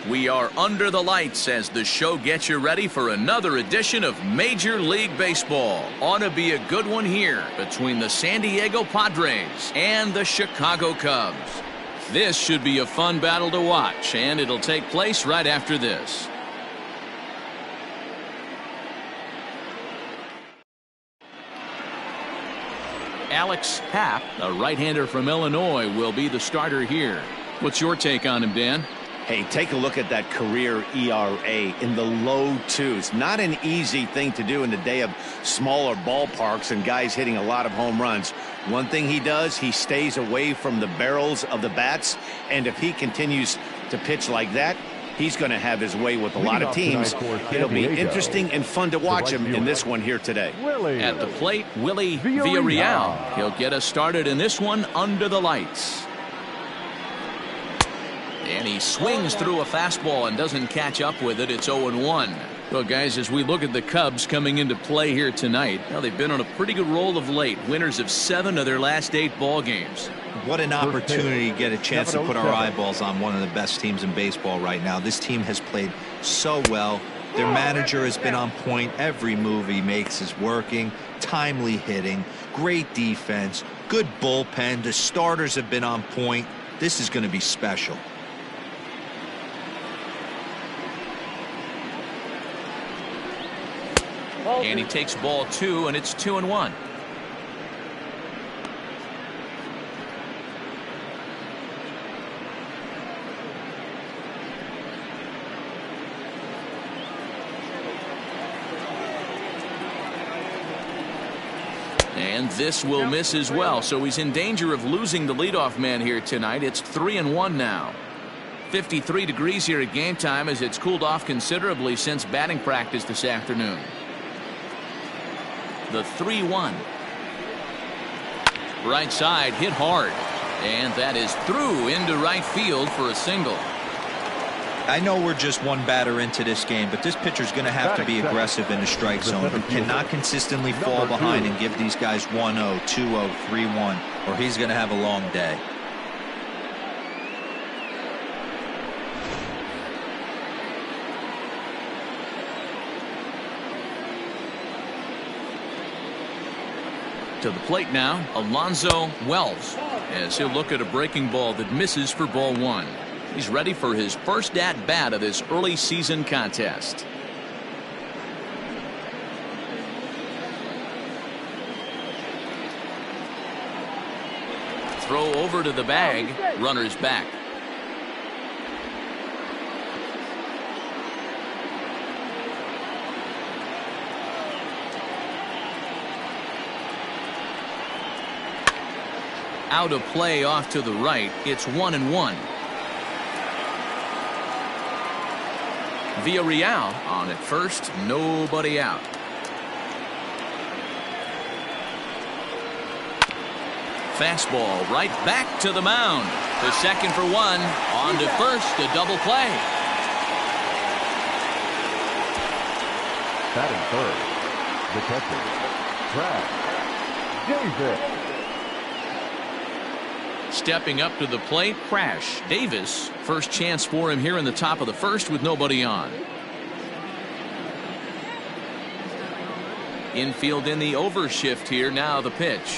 We are under the lights as the show gets you ready for another edition of Major League Baseball. Ought to be a good one here between the San Diego Padres and the Chicago Cubs. This should be a fun battle to watch, and it'll take place right after this. Alex Happ, a right-hander from Illinois, will be the starter here. What's your take on him, Dan? Hey, take a look at that career ERA in the low twos. Not an easy thing to do in the day of smaller ballparks and guys hitting a lot of home runs. One thing he does, he stays away from the barrels of the bats, and if he continues to pitch like that, he's going to have his way with a lot of teams. It'll be interesting and fun to watch him in this one here today. At the plate, Willie Villarreal. He'll get us started in this one under the lights. And he swings through a fastball and doesn't catch up with it. It's 0-1. Well, guys, as we look at the Cubs coming into play here tonight, well, they've been on a pretty good roll of late. Winners of 7 of their last 8 ball games. What an opportunity to get a chance to put our eyeballs on one of the best teams in baseball right now. This team has played so well. Their manager has been on point. Every move he makes is working. Timely hitting, great defense, good bullpen. The starters have been on point. This is going to be special. And he takes ball 2, and it's 2-1. And this will miss as well, so he's in danger of losing the leadoff man here tonight. It's 3-1 now. 53 degrees here at game time as it's cooled off considerably since batting practice this afternoon. The 3-1. Right side hit hard, and that is through into right field for a single. I know we're just one batter into this game, but this pitcher's going to have to be aggressive in the strike zone. He cannot consistently fall behind and give these guys 1-0, 2-0, 3-1, or he's going to have a long day. To the plate now, Alonzo Wells, as he'll look at a breaking ball that misses for ball 1. He's ready for his first at-bat of this early season contest. Throw over to the bag, runner's back. Out of play off to the right. It's 1-1. Villarreal on at first. Nobody out. Fastball right back to the mound. The second for 1. On to first. A double play. Batting third, the catcher, Brad Davis. Stepping up to the plate, Crash Davis. First chance for him here in the top of the first with nobody on. Infield in the overshift here. Now the pitch.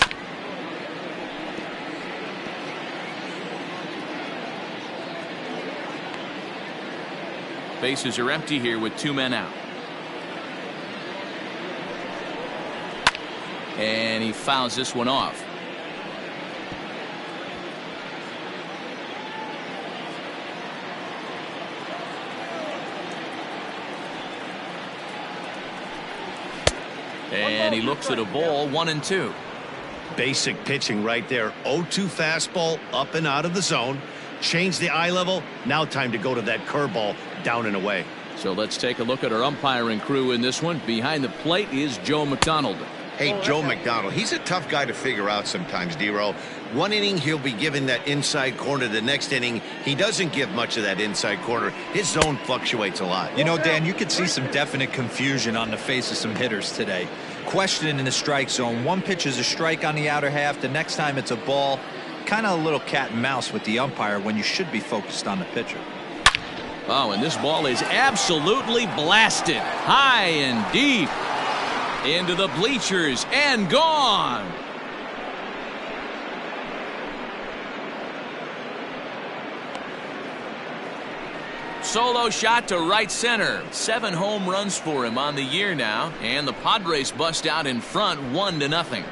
Bases are empty here with 2 men out. And he fouls this one off. And he looks at a ball, 1-2. Basic pitching right there. 0-2 fastball up and out of the zone. Change the eye level. Now time to go to that curveball down and away. So let's take a look at our umpiring crew in this one. Behind the plate is Joe McDonald. Hey, Joe McDonald, he's a tough guy to figure out sometimes, D-Row. One inning, he'll be given that inside corner. The next inning, he doesn't give much of that inside corner. His zone fluctuates a lot. You know, Dan, you could see some definite confusion on the face of some hitters today. Questioning in the strike zone. One pitch is a strike on the outer half. The next time it's a ball. Kind of a little cat and mouse with the umpire when you should be focused on the pitcher. Oh, and this ball is absolutely blasted. High and deep. Into the bleachers and gone. Solo shot to right center. 7 home runs for him on the year now. And the Padres bust out in front 1-0.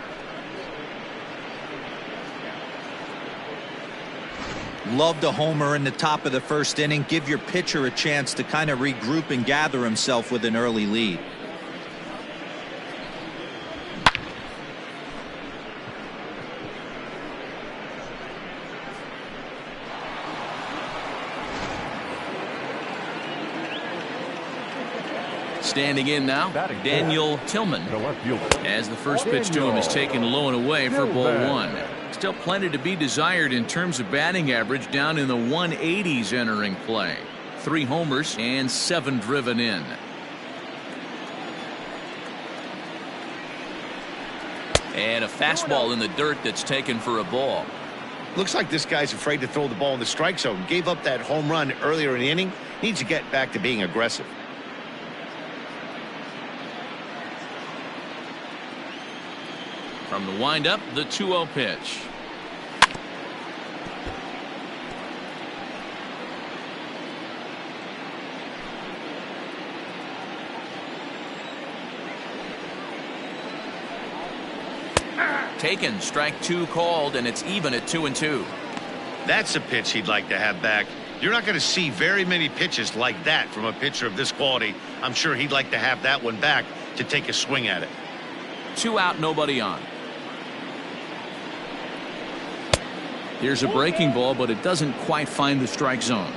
Loved a homer in the top of the first inning. Give your pitcher a chance to kind of regroup and gather himself with an early lead. Standing in now, Daniel Tillman, as the first pitch to him is taken low and away for ball 1. Still plenty to be desired in terms of batting average, down in the 180s entering play. 3 homers and 7 driven in. And a fastball in the dirt that's taken for a ball. Looks like this guy's afraid to throw the ball in the strike zone. Gave up that home run earlier in the inning. Needs to get back to being aggressive. From the windup, the 2-0 pitch. Taken, strike 2 called, and it's even at 2-2. That's a pitch he'd like to have back. You're not going to see very many pitches like that from a pitcher of this quality. I'm sure he'd like to have that one back to take a swing at it. 2 out, nobody on. Here's a breaking ball, but it doesn't quite find the strike zone.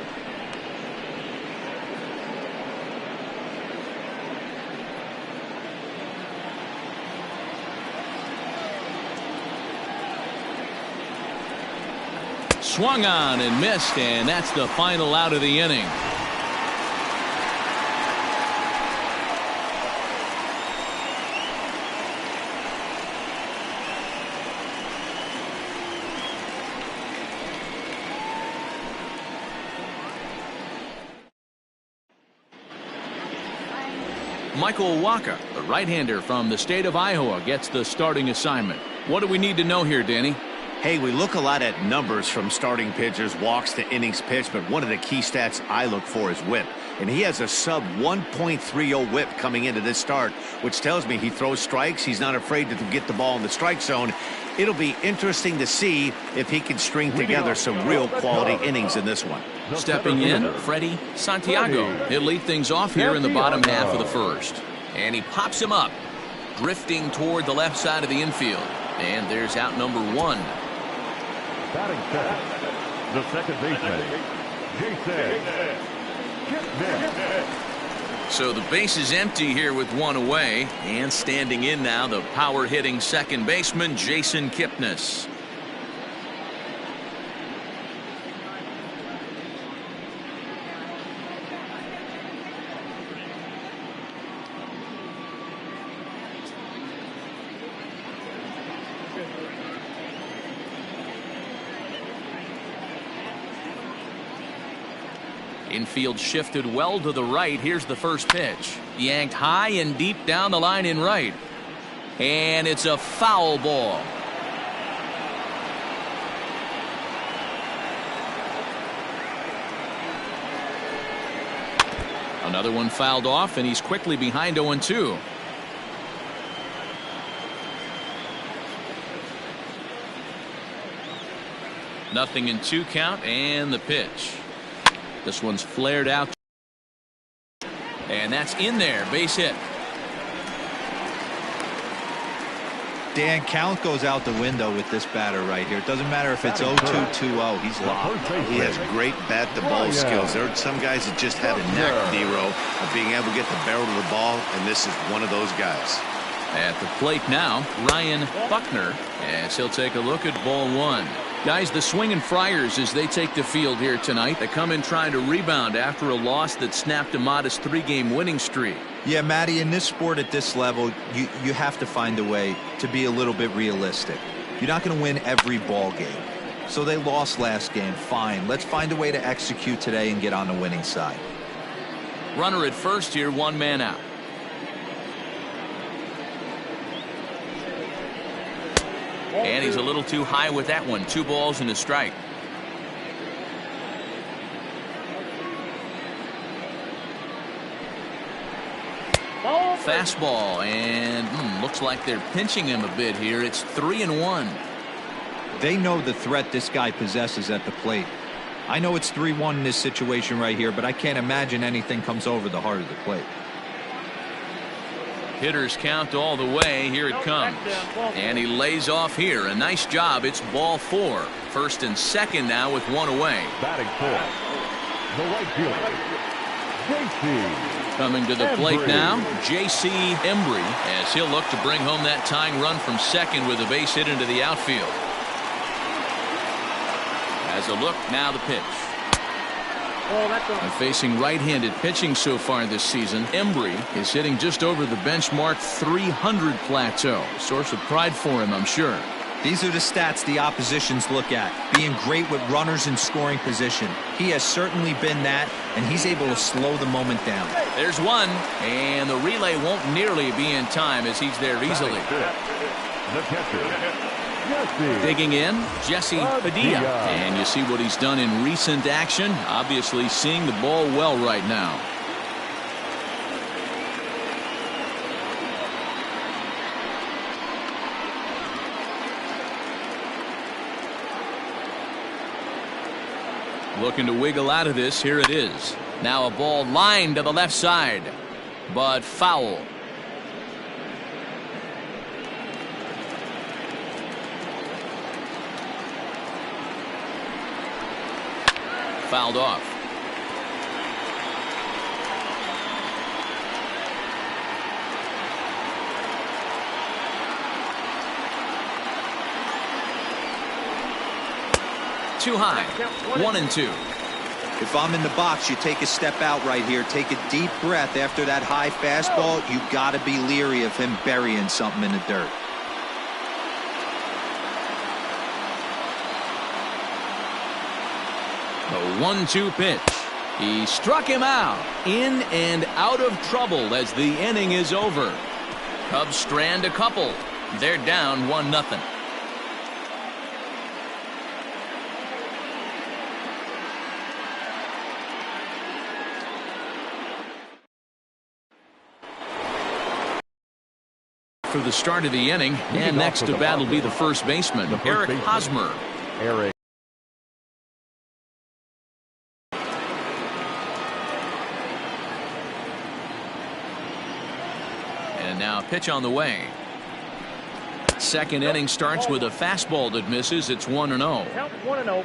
Swung on and missed, and that's the final out of the inning. Michael Waka, the right-hander from the state of Iowa, gets the starting assignment. What do we need to know here, Danny? Hey, we look a lot at numbers from starting pitchers, walks to innings pitched, but one of the key stats I look for is whip. And he has a sub 1.30 whip coming into this start, which tells me he throws strikes. He's not afraid to get the ball in the strike zone. It'll be interesting to see if he can string together some real quality innings in this one. Stepping in, Freddie Santiago. He'll lead things off here in the bottom half of the first. And he pops him up, drifting toward the left side of the infield. And there's out number 1. Batting second, the second baseman, Jason. So the base is empty here with 1 away, and standing in now, the power-hitting second baseman, Jason Kipnis. Infield shifted well to the right. Here's the first pitch. Yanked high and deep down the line in right. And it's a foul ball. Another one fouled off, and he's quickly behind 0-2. Nothing in 2 count, and the pitch. This one's flared out. And that's in there. Base hit. Dan, count goes out the window with this batter right here. It doesn't matter if it's 0-2, 2-0. He's locked. He has great bat-to-ball skills. There are some guys that just have a knack, D-Row, of being able to get the barrel of the ball, and this is one of those guys. At the plate now, Ryan Buckner, as he'll take a look at ball 1. Guys, the Swingin' Friars, as they take the field here tonight, they come in trying to rebound after a loss that snapped a modest 3-game winning streak. Yeah, Matty, in this sport at this level, you have to find a way to be a little bit realistic. You're not going to win every ball game. So they lost last game. Fine. Let's find a way to execute today and get on the winning side. Runner at first here, 1 man out. And he's a little too high with that one. 2 balls and a strike. Fastball, and looks like they're pinching him a bit here. It's 3-1. They know the threat this guy possesses at the plate. I know it's 3-1 in this situation right here, but I can't imagine anything comes over the heart of the plate. Hitters count all the way. Here it comes. And he lays off here. A nice job. It's ball 4. First and second now with 1 away. Batting 4th, the right fielder, JC. Coming to the plate now, J.C. Embry, as he'll look to bring home that tying run from second with a base hit into the outfield. As a look, now the pitch. And facing right-handed pitching so far this season, Embry is hitting just over the benchmark 300 plateau. Source of pride for him, I'm sure. These are the stats the oppositions look at. Being great with runners in scoring position. He has certainly been that, and he's able to slow the moment down. There's one, and the relay won't nearly be in time as he's there easily. The catcher, Digging in, Jesse Padilla. And you see what he's done in recent action. Obviously seeing the ball well right now. Looking to wiggle out of this. Here it is. Now a ball lined to the left side, but foul. Fouled off. Too high. 1-2. If I'm in the box, you take a step out right here. Take a deep breath after that high fastball. You got to be leery of him burying something in the dirt. The 1-2 pitch. He struck him out. In and out of trouble as the inning is over. Cubs strand a couple. They're down 1-0. For the start of the inning, and next to bat will be the first baseman, Eric Hosmer. Eric. And now a pitch on the way. Second inning starts with a fastball that misses. It's 1-0. Count 1-0.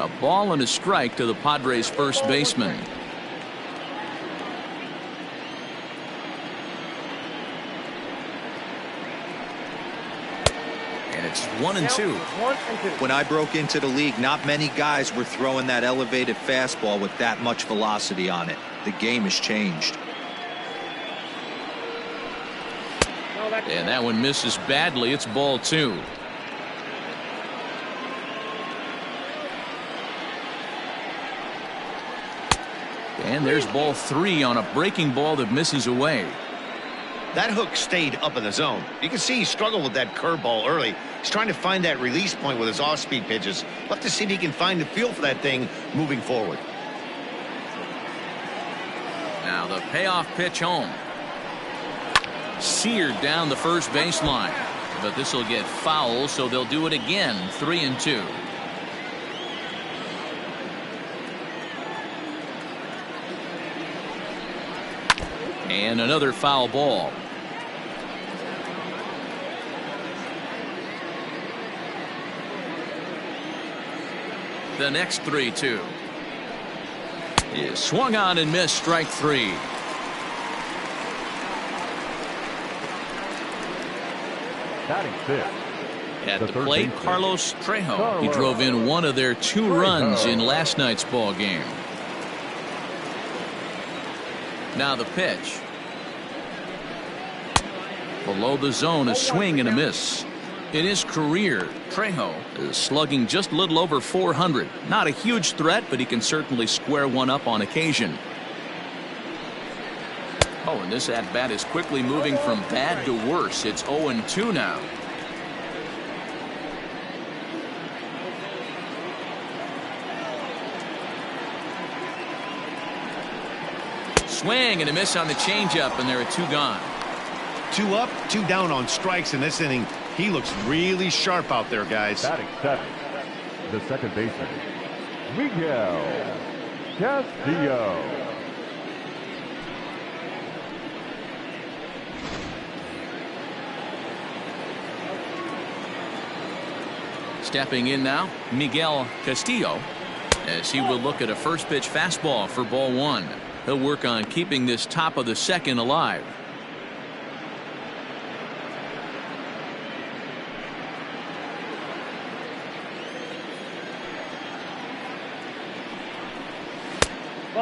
A ball and a strike to the Padres first baseman. And it's 1-2. When I broke into the league, not many guys were throwing that elevated fastball with that much velocity on it. The game has changed. And that one misses badly. It's ball 2. And there's ball 3 on a breaking ball that misses away. That hook stayed up in the zone. You can see he struggled with that curveball early. He's trying to find that release point with his off-speed pitches. We'll have to see if he can find the feel for that thing moving forward. Now the payoff pitch home. Seared down the first baseline. But this will get foul, so they'll do it again. 3-2. And another foul ball. The next 3-2 is swung on and missed. Strike 3. Batting 5th. At the plate, Carlos Trejo. He drove in one of their 2 runs in last night's ball game. Now the pitch. Below the zone, a swing and a miss. In his career, Trejo is slugging just a little over 400. Not a huge threat, but he can certainly square one up on occasion. Oh, and this at-bat is quickly moving from bad to worse. It's 0-2 now. Swing and a miss on the changeup, and there are 2 gone. 2 up, 2 down on strikes in this inning. He looks really sharp out there, guys. Batting seventh, the second baseman, Miguel Castillo. Stepping in now, Miguel Castillo, as he will look at a first pitch fastball for ball 1. He'll work on keeping this top of the second alive.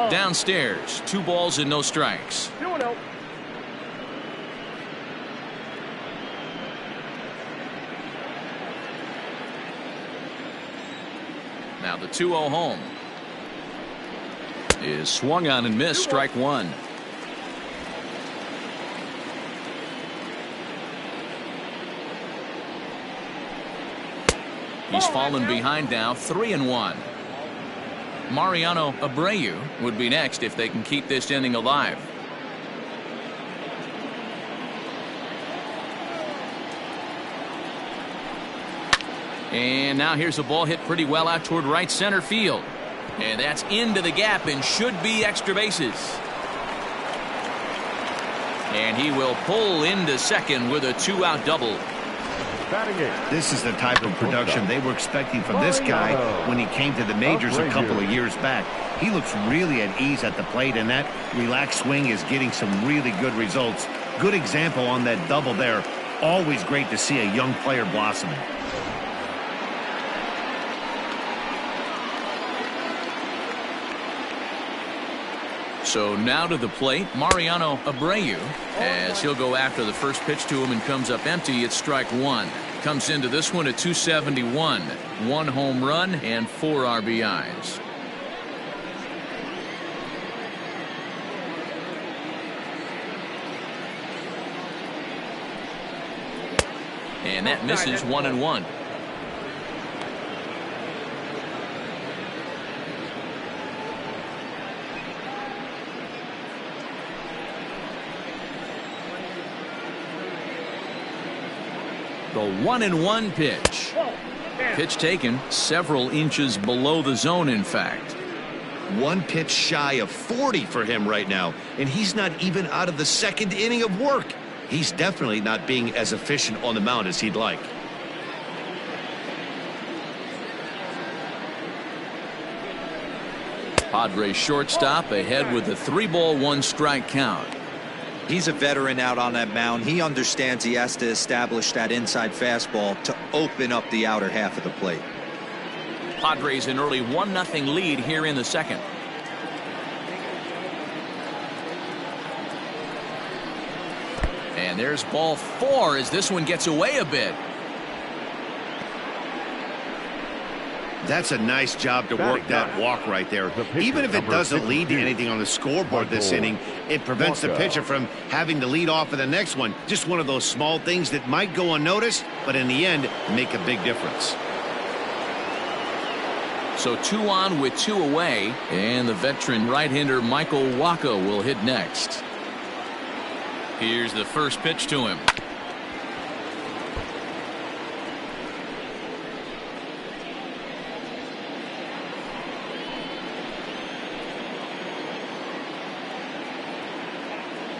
Downstairs, 2 balls and no strikes. Now the 2-0 home is swung on and missed. Strike 1. He's fallen behind now, 3-1. Mariano Abreu would be next if they can keep this inning alive. And now here's a ball hit pretty well out toward right center field. And that's into the gap and should be extra bases. And he will pull into second with a 2-out double. This is the type of production they were expecting from this guy when he came to the majors a couple of years back. He looks really at ease at the plate, and that relaxed swing is getting some really good results. Good example on that double there. Always great to see a young player blossoming. So now to the plate, Mariano Abreu, as he'll go after the first pitch to him and comes up empty. It's strike 1. Comes into this one at 271. 1 home run and 4 RBIs. And that misses 1-1. The 1-1 pitch. Pitch taken several inches below the zone, in fact. 1 pitch shy of 40 for him right now, and he's not even out of the second inning of work. He's definitely not being as efficient on the mound as he'd like. Padres shortstop ahead with a 3-ball 1-strike count. He's a veteran out on that mound. He understands he has to establish that inside fastball to open up the outer half of the plate. Padres an early 1-0 lead here in the second. And there's ball 4 as this one gets away a bit. That's a nice job to work that walk right there. Even if it doesn't lead to anything on the scoreboard this inning, it prevents the pitcher from having to lead off in the next one. Just one of those small things that might go unnoticed, but in the end, make a big difference. So 2 on with 2 away, and the veteran right-hander Michael Wacha will hit next. Here's the first pitch to him.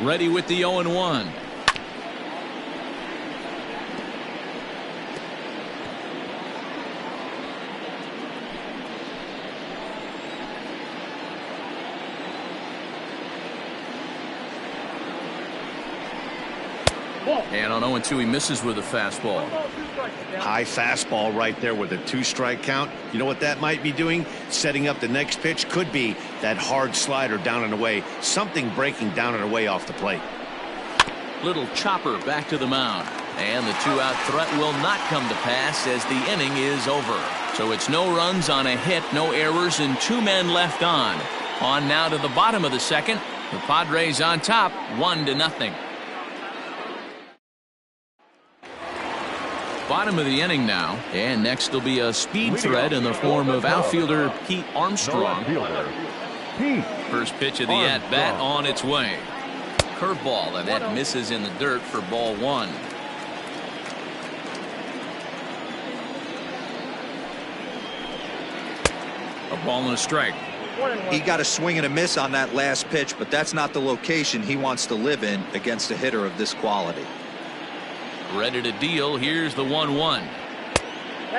Ready with the 0-1. And on 0-2 he misses with a fastball. High fastball right there with a 2-strike count. You know what that might be doing? Setting up the next pitch. Could be that hard slider down and away. Something breaking down and away off the plate. Little chopper back to the mound. And the two-out threat will not come to pass as the inning is over. So it's no runs on a hit, no errors, and 2 men left on. On now to the bottom of the second. The Padres on top, 1-0. Bottom of the inning now, and next will be a speed threat in the form of outfielder Pete Armstrong. First pitch of the at-bat on its way. Curveball, and that misses in the dirt for ball 1. A ball and a strike. He got a swing and a miss on that last pitch, but that's not the location he wants to live in against a hitter of this quality. Ready to deal. Here's the 1-1.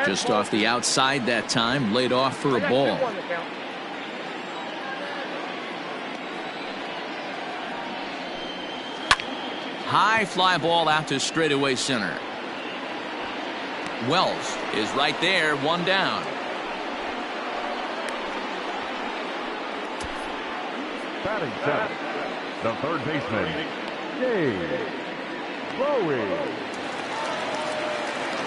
Just off the outside that time, laid off for a ball. High fly ball out to straightaway center. Wells is right there, 1 down. Batting center, the third baseman, Dave Bowie.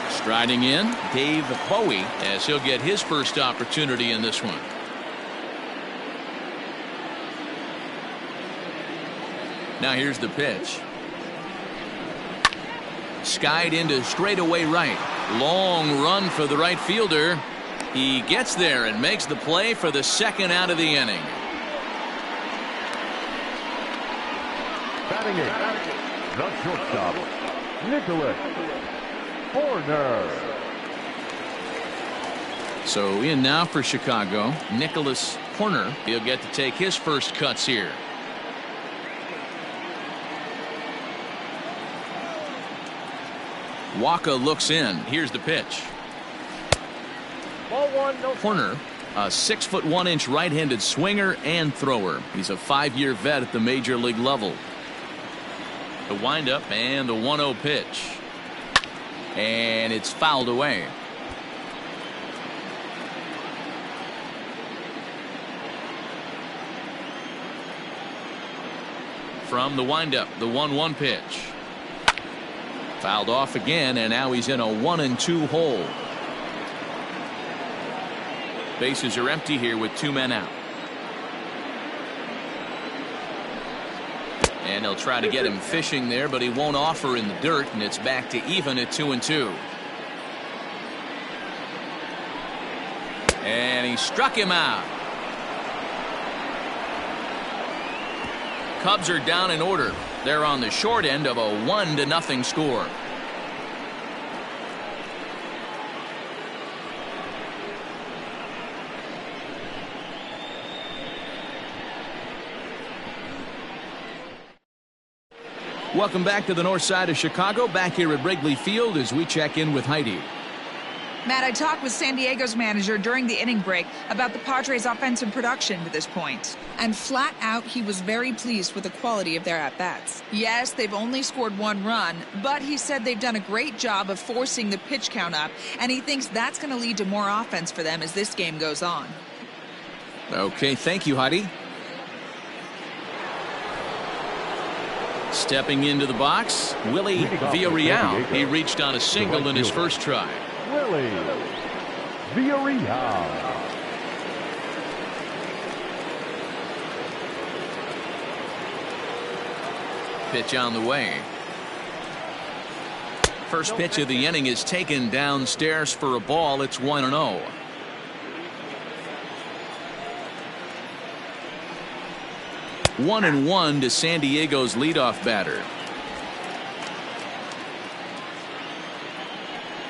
Striding in, Dave Bowie, as he'll get his first opportunity in this one. Now here's the pitch. Skied into straightaway right. Long run for the right fielder. He gets there and makes the play for the second out of the inning. Batting eighth, the shortstop, Nicholas Horner. So in now for Chicago, Nicholas Horner. He'll get to take his first cuts here. Waka looks in. Here's the pitch. Ball 1, no. Horner, a 6'1" right-handed swinger and thrower. He's a 5-year vet at the major league level. The windup and the 1-0 pitch. And it's fouled away. From the windup, the 1-1 pitch. Fouled off again, and now he's in a 1-2 hole. Bases are empty here with 2 men out. And they'll try to get him fishing there, but he won't offer in the dirt, and it's back to even at 2-2. And he struck him out. Cubs are down in order. They're on the short end of a 1-0 score. Welcome back to the north side of Chicago, back here at Wrigley Field as we check in with Heidi. Matt, I talked with San Diego's manager during the inning break about the Padres' offensive production to this point. And flat out, he was very pleased with the quality of their at-bats. Yes, they've only scored 1 run, but he said they've done a great job of forcing the pitch count up, and he thinks that's going to lead to more offense for them as this game goes on. Okay, thank you, Heidi. Stepping into the box, Willie Villarreal. He reached on a single in his first try. Willie Villarreal. Pitch on the way. First pitch of the inning is taken downstairs for a ball. It's 1-0. One and 1 to San Diego's leadoff batter.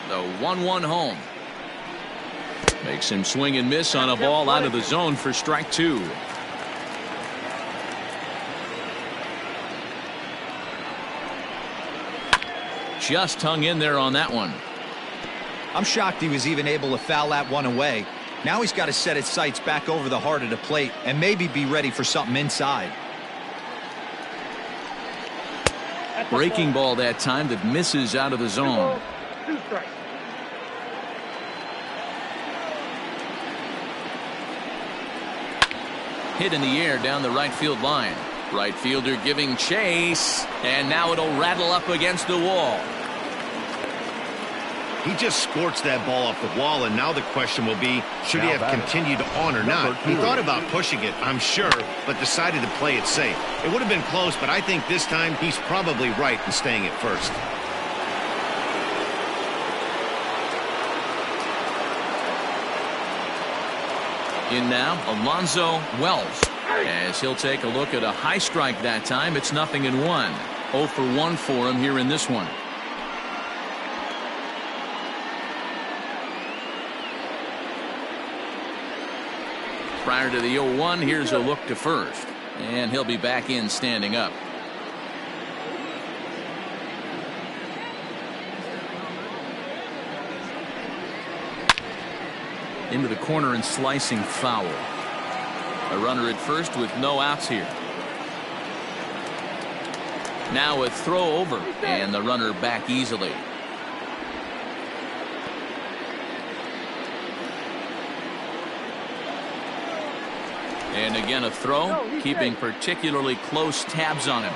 The 1-1 home. Makes him swing and miss on a ball out of the zone for strike 2. Just hung in there on that one. I'm shocked he was even able to foul that one away. Now he's got to set his sights back over the heart of the plate and maybe be ready for something inside. Breaking ball that time that misses out of the zone. 2 strikes. Hit in the air down the right field line. Right fielder giving chase, and now it'll rattle up against the wall. He just scorched that ball off the wall, and now the question will be, should he have continued on or not? He thought about pushing it, I'm sure, but decided to play it safe. It would have been close, but I think this time he's probably right in staying at first. In now, Alonzo Wells. As he'll take a look at a high strike that time, it's 0-1. 0 for 1 for him here in this one. Prior to the 0-1, here's a look to first. And he'll be back in standing up. Into the corner and slicing foul. A runner at first with no outs here. Now a throw over, and the runner back easily. And again a throw, keeping particularly close tabs on him.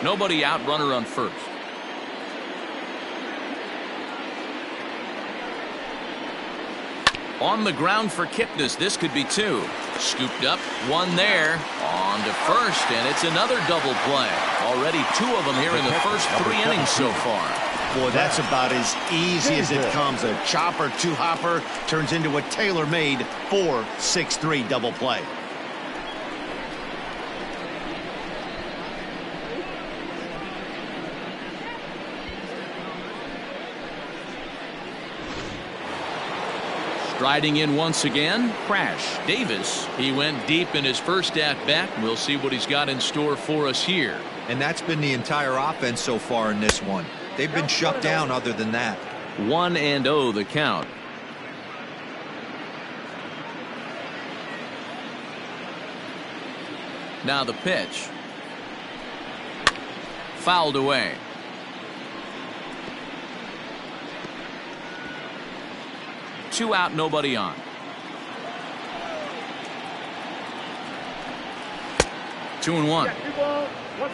Nobody out, runner on first. On the ground for Kipnis. This could be 2. Scooped up, 1 there. On to first, and it's another double play. Already 2 of them here in the first 3 innings so far. Boy, that's about as easy as it comes. A chopper, 2-hopper turns into a tailor-made 4-6-3 double play. Striding in once again, Crash Davis. He went deep in his first at-bat. We'll see what he's got in store for us here. And that's been the entire offense so far in this one. They've been shut down other than that. 1-0 the count. Now the pitch. Fouled away. Two out, nobody on. Two and one.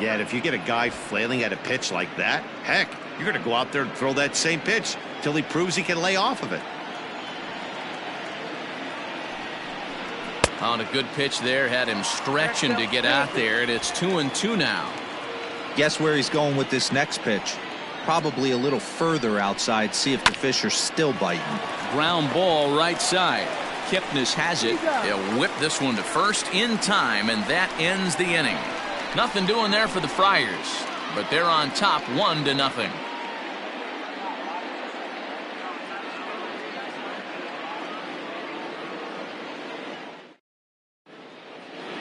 Yeah, and if you get a guy flailing at a pitch like that, heck, you're going to go out there and throw that same pitch till he proves he can lay off of it. On a good pitch there, had him stretching to get out there, and it's 2-2 now. Guess where he's going with this next pitch? Probably a little further outside, see if the fish are still biting. Ground ball right side. Kipnis has it. They'll whip this one to first in time, and that ends the inning. Nothing doing there for the Friars, but they're on top 1-0.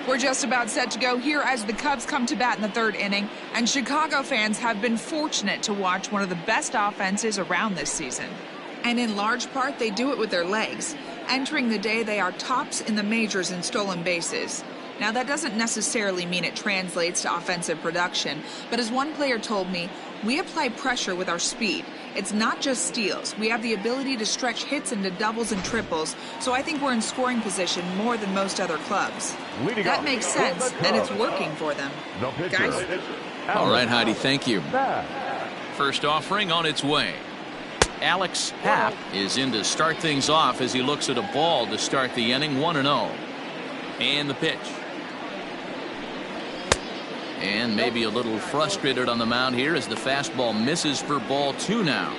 We're just about set to go here as the Cubs come to bat in the third inning, and Chicago fans have been fortunate to watch one of the best offenses around this season. And in large part, they do it with their legs. Entering the day, they are tops in the majors in stolen bases. Now, that doesn't necessarily mean it translates to offensive production, but as one player told me, we apply pressure with our speed. It's not just steals. We have the ability to stretch hits into doubles and triples, so I think we're in scoring position more than most other clubs. That makes sense, and it's working for them. Guys? All right, Heidi, thank you. First offering on its way. Alex Happ is in to start things off as he looks at a ball to start the inning. 1-0. And the pitch. And maybe a little frustrated on the mound here as the fastball misses for ball 2 now.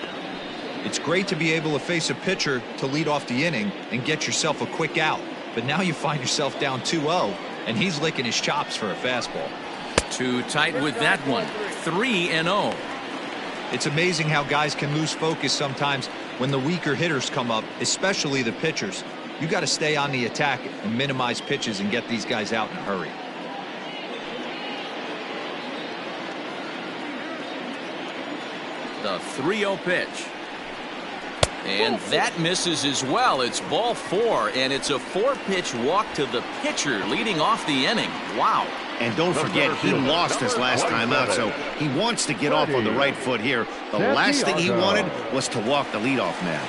It's great to be able to face a pitcher to lead off the inning and get yourself a quick out. But now you find yourself down 2-0, and he's licking his chops for a fastball. Too tight with that one. 3-0. It's amazing how guys can lose focus sometimes when the weaker hitters come up, especially the pitchers. You got to stay on the attack and minimize pitches and get these guys out in a hurry. The 3-0 pitch. And that misses as well. It's ball 4, and it's a 4-pitch walk to the pitcher leading off the inning. Wow. And don't forget, he lost his last time out, so he wants to get off on the right foot here. The last thing he wanted was to walk the leadoff man.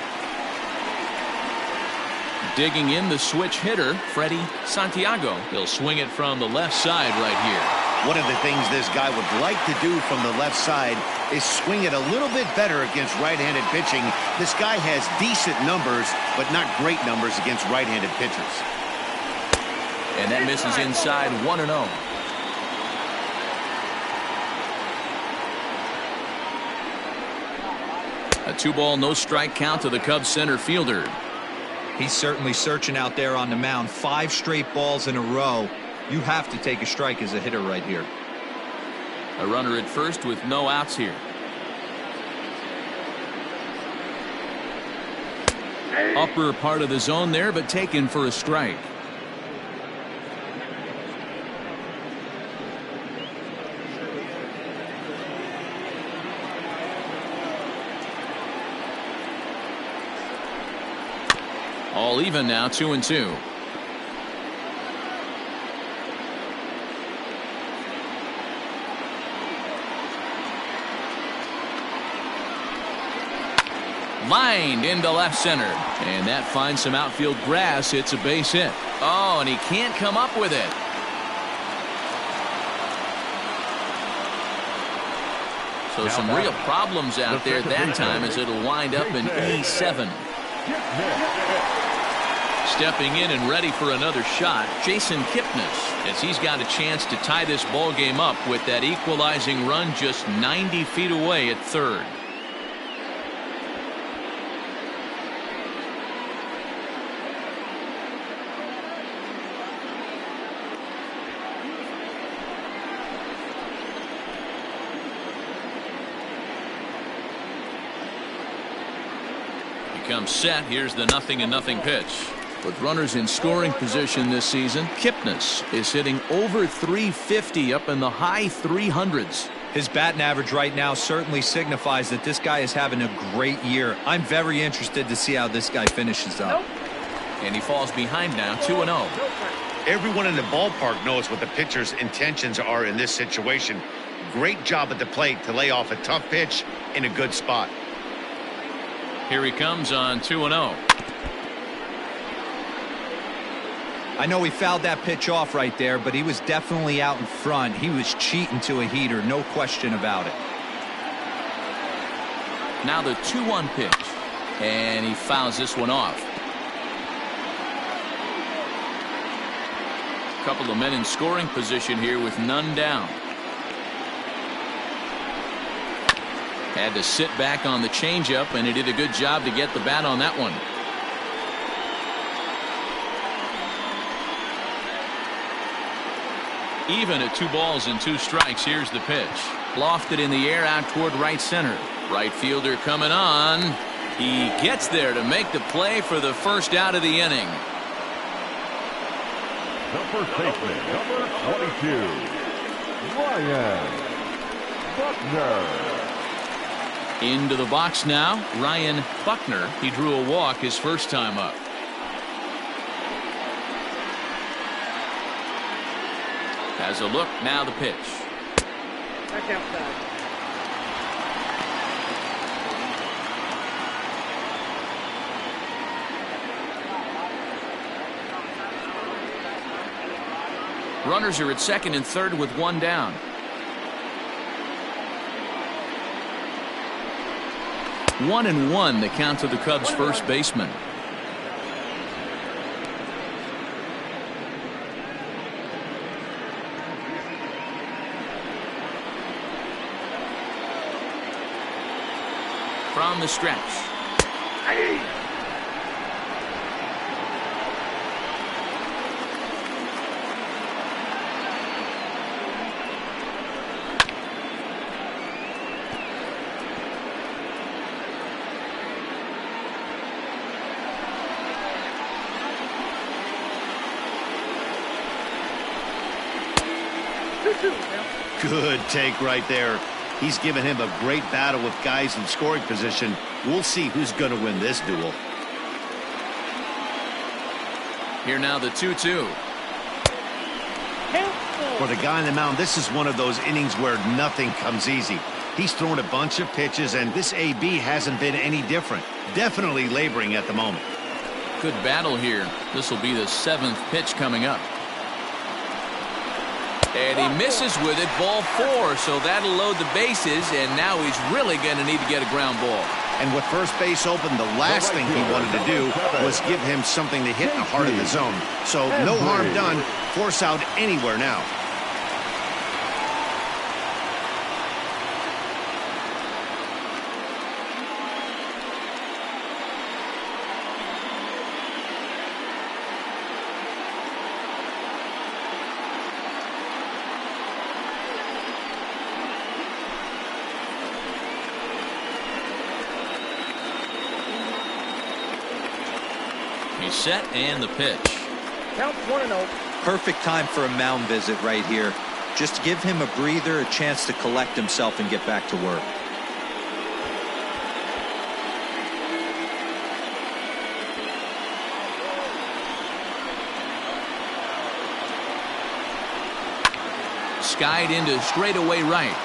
Digging in the switch hitter, Freddie Santiago. He'll swing it from the left side right here. One of the things this guy would like to do from the left side is swing it a little bit better against right-handed pitching. This guy has decent numbers, but not great numbers against right-handed pitchers. And that misses inside 1-0. A 2-ball, no-strike count to the Cubs center fielder. He's certainly searching out there on the mound. 5 straight balls in a row. You have to take a strike as a hitter right here. A runner at first with no outs here. Upper part of the zone there, but taken for a strike. All even now, 2-2. Lined into left center, and that finds some outfield grass. It's a base hit. Oh, and he can't come up with it. So some real problems out there that time, as it'll wind up in E7. Stepping in and ready for another shot, Jason Kipnis, as he's got a chance to tie this ball game up with that equalizing run just 90 feet away at third. Comes set. Here's the 0-0 pitch. With runners in scoring position this season, Kipnis is hitting over 350, up in the high 300s. His batting average right now certainly signifies that this guy is having a great year. I'm very interested to see how this guy finishes up. And he falls behind now, 2-0. Everyone in the ballpark knows what the pitcher's intentions are in this situation. Great job at the plate to lay off a tough pitch in a good spot. Here he comes on 2-0. I know he fouled that pitch off right there, but he was definitely out in front. He was cheating to a heater, no question about it. Now the 2-1 pitch, and he fouls this one off. A couple of men in scoring position here with none down. Had to sit back on the changeup, and he did a good job to get the bat on that one. Even at 2 balls and 2 strikes. Here's the pitch. Lofted in the air out toward right center. Right fielder coming on. He gets there to make the play for the first out of the inning. The first baseman, number 22, Ryan Buckner. Into the box now, Ryan Buckner. He drew a walk his first time up. Has a look, now the pitch. Back outside. Runners are at second and third with 1 down. 1-1 the count to the Cubs first baseman. From the stretch. Good take right there. He's given him a great battle with guys in scoring position. We'll see who's going to win this duel. Here now the 2-2. For the guy on the mound, this is one of those innings where nothing comes easy. He's thrown a bunch of pitches, and this AB hasn't been any different. Definitely laboring at the moment. Good battle here. This will be the 7th pitch coming up. And he misses with it, ball 4, so that'll load the bases, and now he's really going to need to get a ground ball. And with first base open, the last thing he wanted to do was give him something to hit in the heart of the zone. So no harm done. Force out anywhere now. He's set and the pitch. Count 1-0. Perfect time for a mound visit right here. Just give him a breather, a chance to collect himself and get back to work. Skied into straightaway right.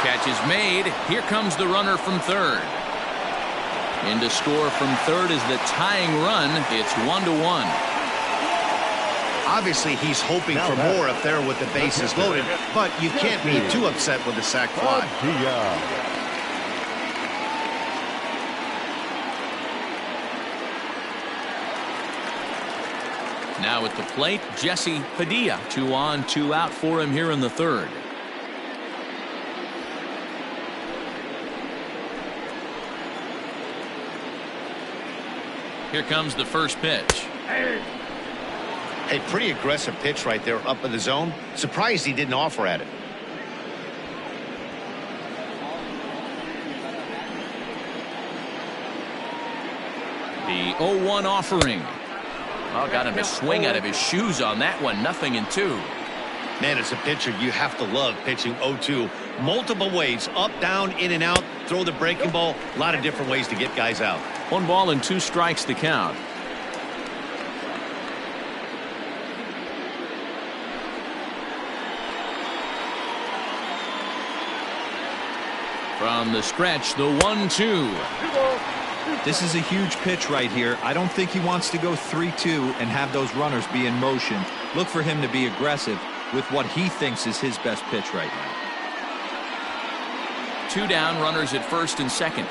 Catch is made. Here comes the runner from third. In to score from third is the tying run. It's 1-1. Obviously, he's hoping for more up there with the bases loaded, but you can't be too upset with the sac fly. Now at the plate, Jesse Padilla. 2 on, 2 out for him here in the third. Here comes the first pitch. A pretty aggressive pitch right there up in the zone. Surprised he didn't offer at it. The 0-1 offering. Oh, got him to swing out of his shoes on that one. 0-2. Man, as a pitcher, you have to love pitching 0-2. Multiple ways, up, down, in and out, throw the breaking ball. A lot of different ways to get guys out. 1 ball and 2 strikes to count. From the stretch, the 1-2. This is a huge pitch right here. I don't think he wants to go 3-2 and have those runners be in motion. Look for him to be aggressive with what he thinks is his best pitch right now. 2 down, runners at first and second.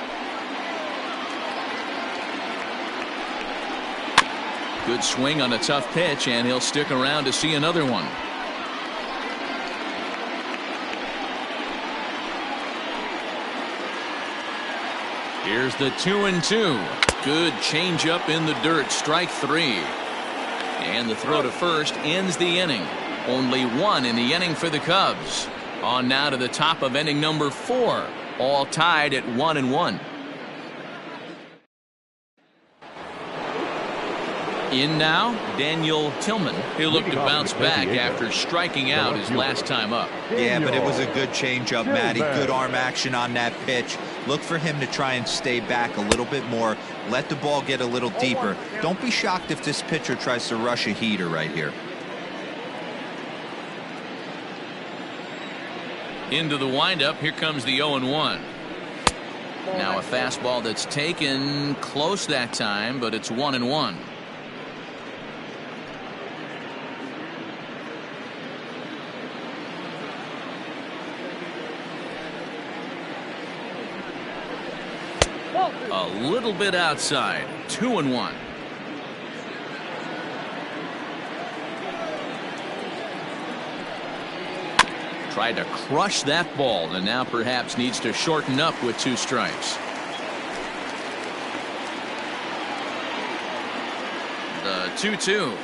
Good swing on a tough pitch, and he'll stick around to see another one. Here's the 2-2. Good changeup in the dirt. Strike 3. And the throw to first ends the inning. Only 1 in the inning for the Cubs. On now to the top of inning number 4. All tied at 1-1. In now, Daniel Tillman. He'll look to bounce back after striking out his last time up. Yeah, but it was a good changeup, Matty. Good arm action on that pitch. Look for him to try and stay back a little bit more. Let the ball get a little deeper. Don't be shocked if this pitcher tries to rush a heater right here. Into the windup. Here comes the 0-1. Now a fastball that's taken close that time, but it's 1-1. A little bit outside. 2-1. Tried to crush that ball, and now perhaps needs to shorten up with 2 strikes. The 2-2.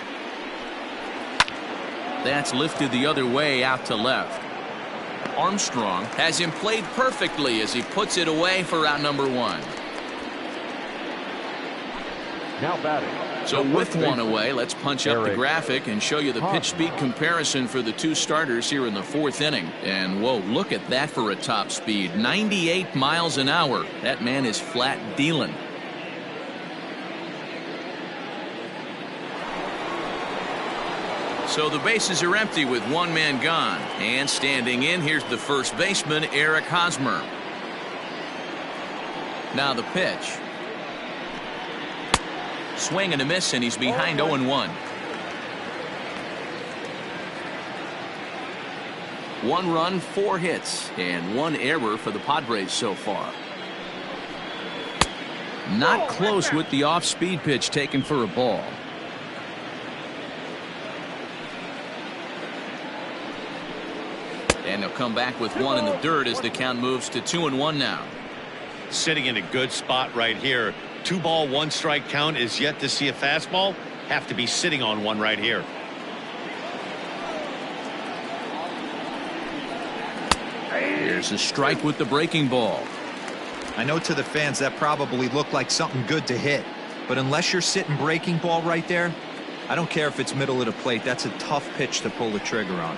That's lifted the other way out to left. Armstrong has him played perfectly as he puts it away for out number 1. Now batting. So with one away, let's punch up the graphic and show you the pitch speed comparison for the two starters here in the fourth inning. And whoa, look at that for a top speed. 98 miles an hour. That man is flat dealing. So the bases are empty with one man gone. And standing in, here's the first baseman, Eric Hosmer. Now the pitch. Swing and a miss, and he's behind 0-1. One run, 4 hits, and 1 error for the Padres so far. Not close with the off-speed pitch taken for a ball. And he'll come back with one in the dirt as the count moves to 2-1 now. Sitting in a good spot right here. 2 ball, 1 strike count is yet to see a fastball. Have to be sitting on one right here. Here's a strike with the breaking ball. I know to the fans that probably looked like something good to hit, but unless you're sitting breaking ball right there, I don't care if it's middle of the plate. That's a tough pitch to pull the trigger on.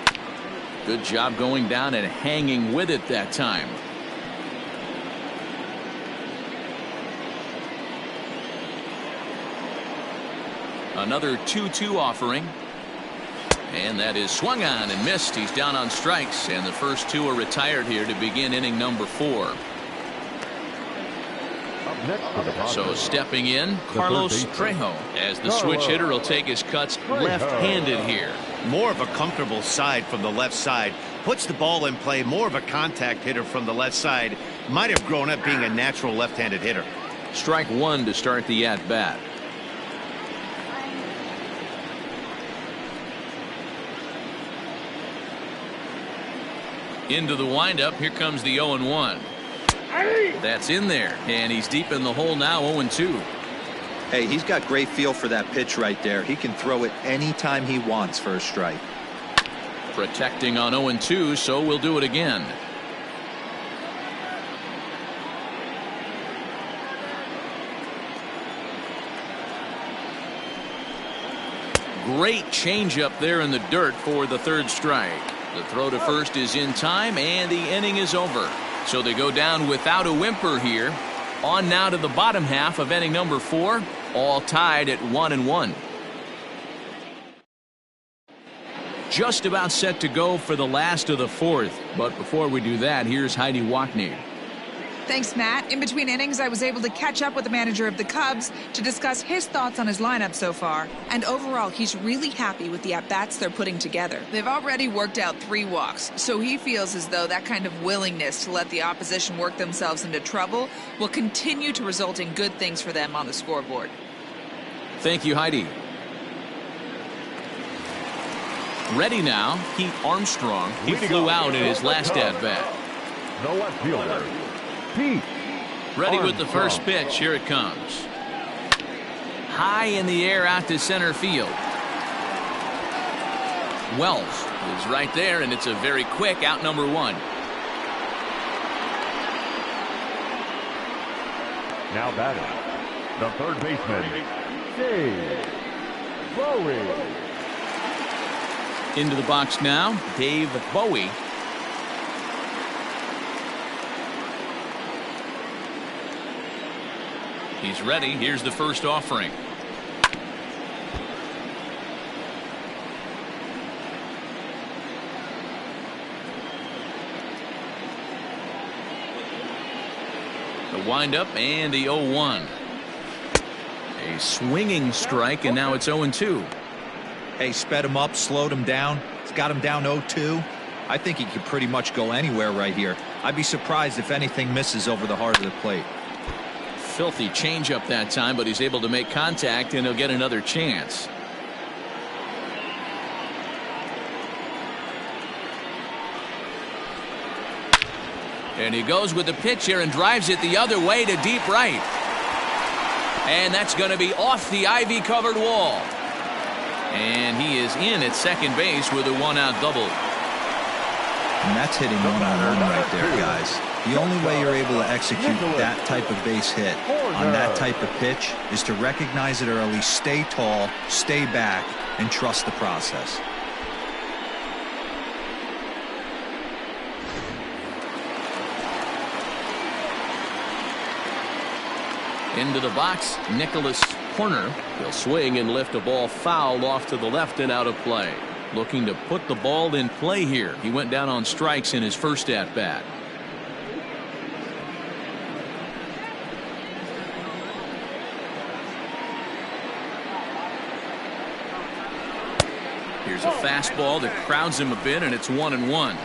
Good job going down and hanging with it that time. Another 2-2 offering. And that is swung on and missed. He's down on strikes, and the first 2 are retired here to begin inning number 4. So stepping in, Carlos Trejo, as the switch hitter will take his cuts left-handed here. More of a comfortable side from the left side. Puts the ball in play. More of a contact hitter from the left side. Might have grown up being a natural left-handed hitter. Strike 1 to start the at-bat. Into the windup. Here comes the 0-1. That's in there, and he's deep in the hole now. 0-2. Hey, he's got great feel for that pitch right there. He can throw it anytime he wants for a strike. Protecting on 0-2, so we'll do it again. Great changeup there in the dirt for the third strike. The throw to first is in time, and the inning is over. So they go down without a whimper here. On now to the bottom half of inning number 4, all tied at 1-1. Just about set to go for the last of the 4th. But before we do that, here's Heidi Wackney. Thanks, Matt. In between innings, I was able to catch up with the manager of the Cubs to discuss his thoughts on his lineup so far. And overall, he's really happy with the at-bats they're putting together. They've already worked out 3 walks, so he feels as though that kind of willingness to let the opposition work themselves into trouble will continue to result in good things for them on the scoreboard. Thank you, Heidi. Ready now, Pete Armstrong. He flew out in his last at-bat. The left fielder, Pete Ready Armstrong. with the first pitch. Here it comes. High in the air out to center field. Wells is right there, and it's a very quick out number 1. Now batting, the third baseman, Dave Bowie. Into the box now, Dave Bowie. He's ready. Here's the first offering. The windup and the 0-1. A swinging strike, and now it's 0-2. Hey, sped him up, slowed him down. It's got him down 0-2. I think he could pretty much go anywhere right here. I'd be surprised if anything misses over the heart of the plate. Filthy changeup that time, but he's able to make contact, and he'll get another chance. And he goes with the pitch here and drives it the other way to deep right. And that's going to be off the ivy-covered wall. And he is in at second base with a 1-out double. And that's hitting one-on-one right there, guys. The only way you're able to execute that type of base hit on that type of pitch is to recognize it early, stay tall, stay back, and trust the process. Into the box, Nicholas Corner. He'll swing and lift a ball foul off to the left and out of play. Looking to put the ball in play here. He went down on strikes in his first at-bat. Here's a fastball that crowds him a bit, and it's 1-1.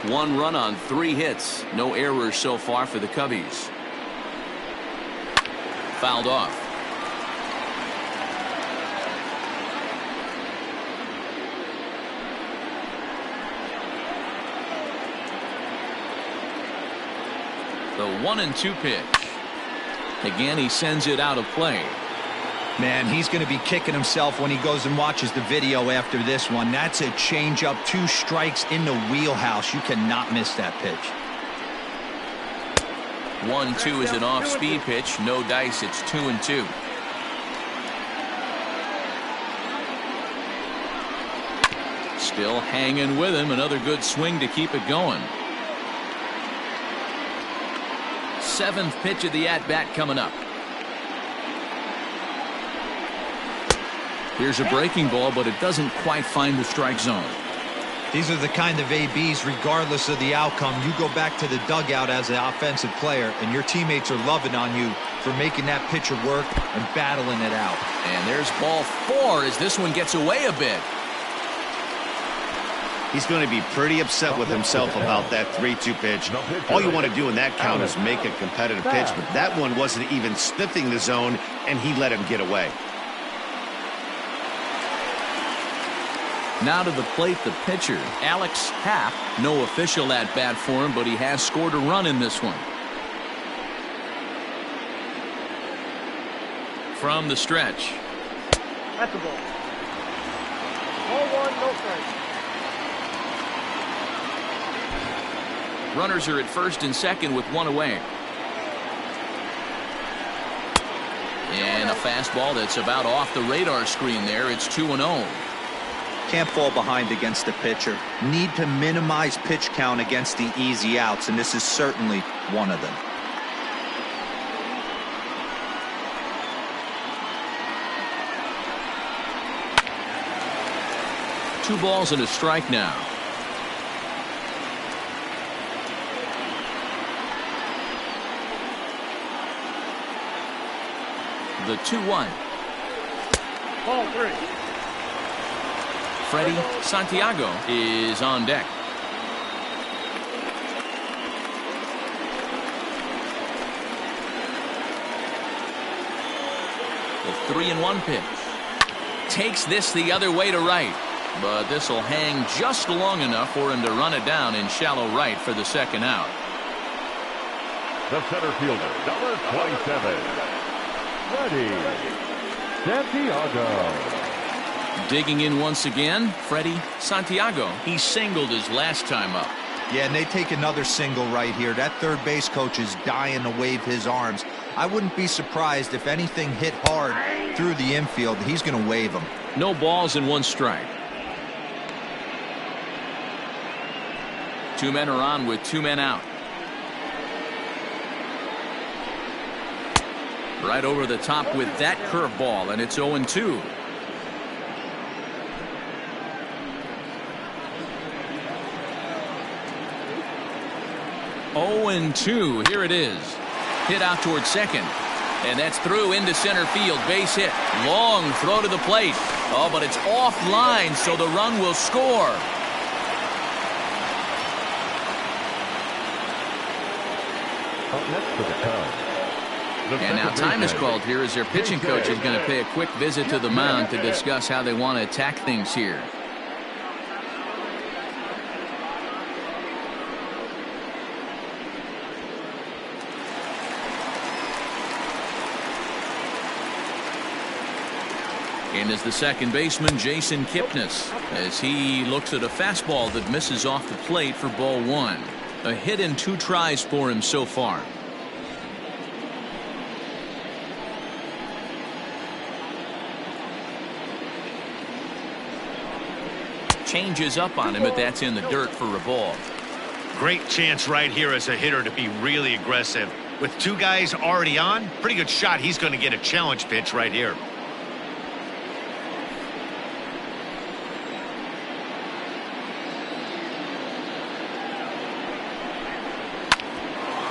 1 run on 3 hits. No errors so far for the Cubbies. Fouled off. The 1-2 pitch. Again, he sends it out of play. Man, he's going to be kicking himself when he goes and watches the video after this one. That's a changeup, 2 strikes in the wheelhouse. You cannot miss that pitch. 1-2 is an off-speed pitch. No dice. It's 2-2. Still hanging with him. Another good swing to keep it going. 7th pitch of the at-bat coming up. Here's a breaking ball, but it doesn't quite find the strike zone. These are the kind of ABs, regardless of the outcome. You go back to the dugout as an offensive player, and your teammates are loving on you for making that pitcher work and battling it out. And there's ball 4 as this one gets away a bit. He's going to be pretty upset with himself about that 3-2 pitch. All you want to do in that count is make a competitive pitch, but that one wasn't even sniffing the zone, and he let him get away. Now to the plate, the pitcher, Alex Happ. No official at-bat for him, but he has scored a run in this one. From the stretch. That's the ball. 0-1, no strike. Runners are at first and second with 1 away. And a fastball that's about off the radar screen there. It's 2-0. Can't fall behind against the pitcher. Need to minimize pitch count against the easy outs, and this is certainly one of them. Two balls and a strike now. The 2-1. Ball 3. Freddie Santiago is on deck. The 3-1 pitch. Takes this the other way to right. But this will hang just long enough for him to run it down in shallow right for the second out. The center fielder, number 27, Freddie Santiago. Digging in once again, Freddie Santiago. He singled his last time up. Yeah, and they take another single right here. That third base coach is dying to wave his arms. I wouldn't be surprised if anything hit hard through the infield. He's going to wave them. No balls and 1 strike. 2 men are on with 2 men out. Right over the top with that curveball, and it's 0-2. 0-2. Here it is. Hit out towards second. And that's through into center field. Base hit. Long throw to the plate. Oh, but it's offline, so the run will score. Up next for the Cubs. And now time is called here as their pitching coach is going to pay a quick visit to the mound to discuss how they want to attack things here. In is the second baseman, Jason Kipnis, as he looks at a fastball that misses off the plate for ball one. A hit in 2 tries for him so far. Changes up on him, but that's in the dirt for a ball. Great chance right here as a hitter to be really aggressive. With 2 guys already on, pretty good shot. He's going to get a challenge pitch right here.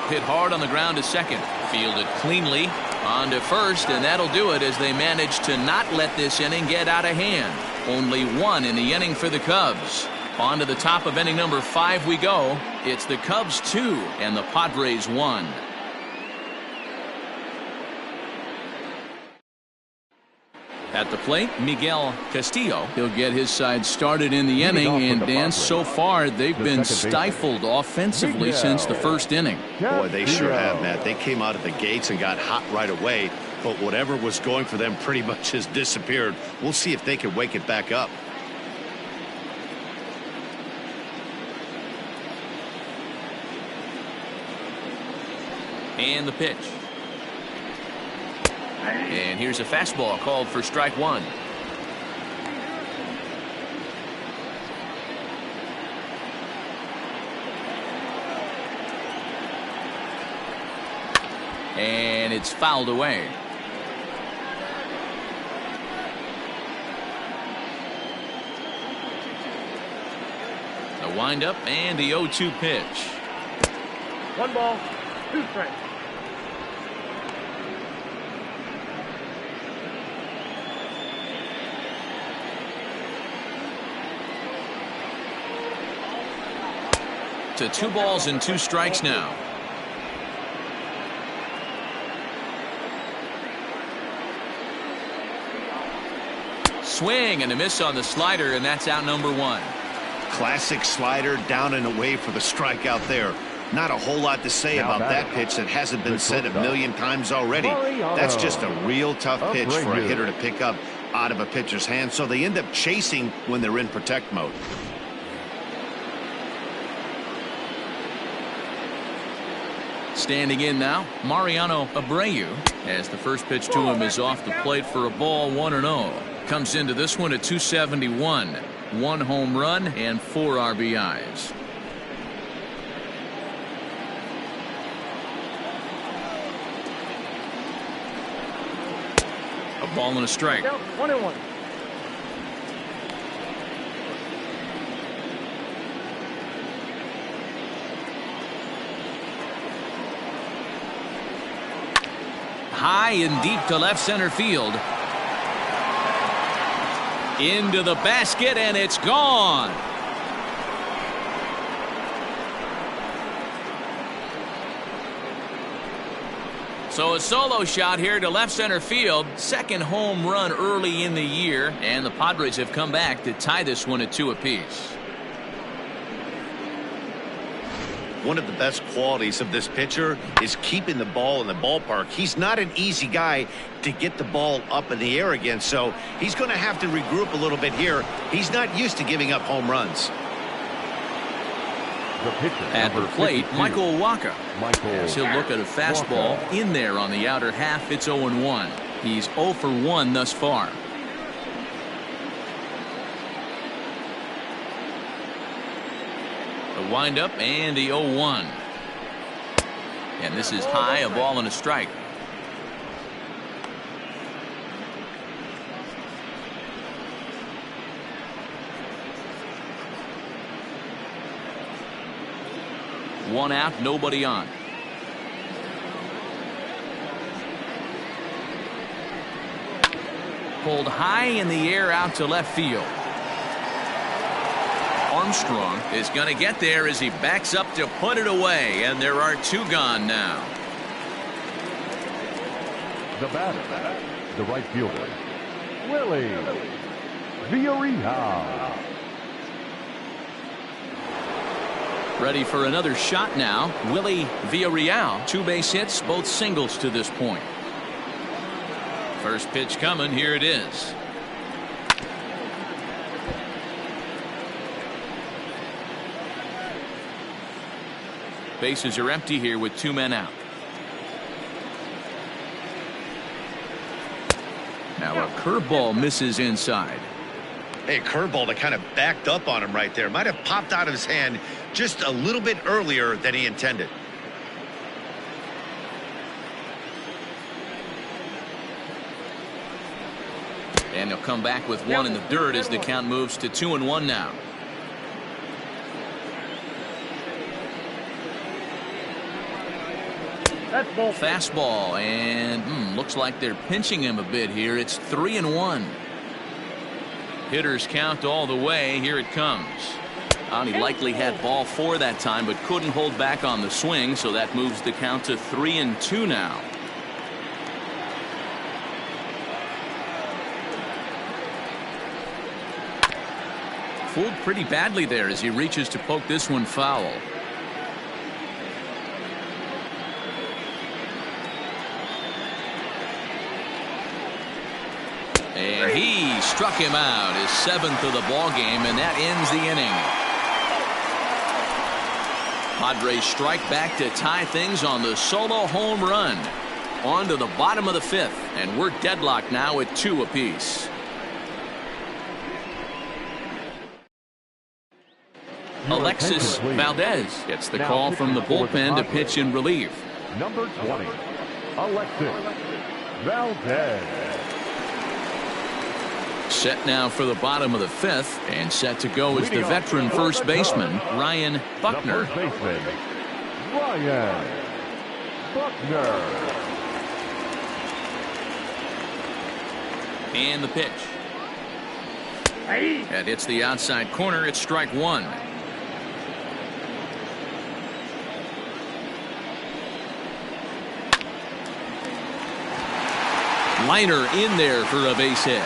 Hit hard on the ground to second. Fielded cleanly on to first, and that'll do it as they manage to not let this inning get out of hand. Only 1 in the inning for the Cubs. On to the top of inning number 5 we go. It's the Cubs 2 and the Padres 1. At the plate, Miguel Castillo. He'll get his side started in the inning, and Dan, so far they've been stifled offensively since the first inning. Boy, they sure have, Matt. They came out of the gates and got hot right away, but whatever was going for them pretty much has disappeared. We'll see if they can wake it back up. And the pitch. And here's a fastball called for strike 1. And it's fouled away. A windup and the 0-2 pitch. 1 ball, 2 strikes. To 2 balls and 2 strikes now. Swing and a miss on the slider, and that's out number 1. Classic slider, down and away for the strikeout there. Not a whole lot to say about that pitch that hasn't been said a million times already. That's just a real tough pitch for a hitter to pick up out of a pitcher's hand, so they end up chasing when they're in protect mode. Standing in now, Mariano Abreu, as the first pitch to him is off the plate for a ball, 1-0. Comes into this one at 271. 1 home run and 4 RBIs. A ball and a strike. 1-1. High and deep to left center field. Into the basket, and it's gone. So a solo shot here to left center field. Second home run early in the year, and the Padres have come back to tie this one at 2 apiece. One of the best qualities of this pitcher is keeping the ball in the ballpark. He's not an easy guy to get the ball up in the air again, so he's going to have to regroup a little bit here. He's not used to giving up home runs. At the plate, Michael Wacha. As he'll look at a fastball in there on the outer half. It's 0-1. He's 0 for 1 thus far. A windup and the 0-1. And this is high, a ball and a strike. One out, nobody on. Pulled high in the air out to left field. Armstrong is going to get there as he backs up to put it away, and there are 2 gone now. The batter, the right fielder, Willie Villarreal. Ready for another shot now. Willie Villarreal, 2 base hits, both singles to this point. First pitch coming, here it is. Bases are empty here with 2 men out. Now a curveball misses inside. Hey, curveball that kind of backed up on him right there. Might have popped out of his hand just a little bit earlier than he intended. And he'll come back with one in the dirt as the count moves to 2-1 now. That's ball. Fastball, and looks like they're pinching him a bit here. It's 3-1. Hitters count all the way. Here it comes. He likely had ball 4 that time, but couldn't hold back on the swing, so that moves the count to 3-2 now. Fooled pretty badly there as he reaches to poke this one foul. And he struck him out, his 7th of the ball game, and that ends the inning. Padres strike back to tie things on the solo home run. On to the bottom of the 5th, and we're deadlocked now at 2 apiece. Alexis Valdez gets the call from the bullpen to pitch in relief. Number 20, Alexis Valdez. Set now for the bottom of the 5th, and set to go is the veteran first baseman, Ryan Buckner. The first baseman, Ryan Buckner. And the pitch. That hits the outside corner. It's strike 1. Liner in there for a base hit.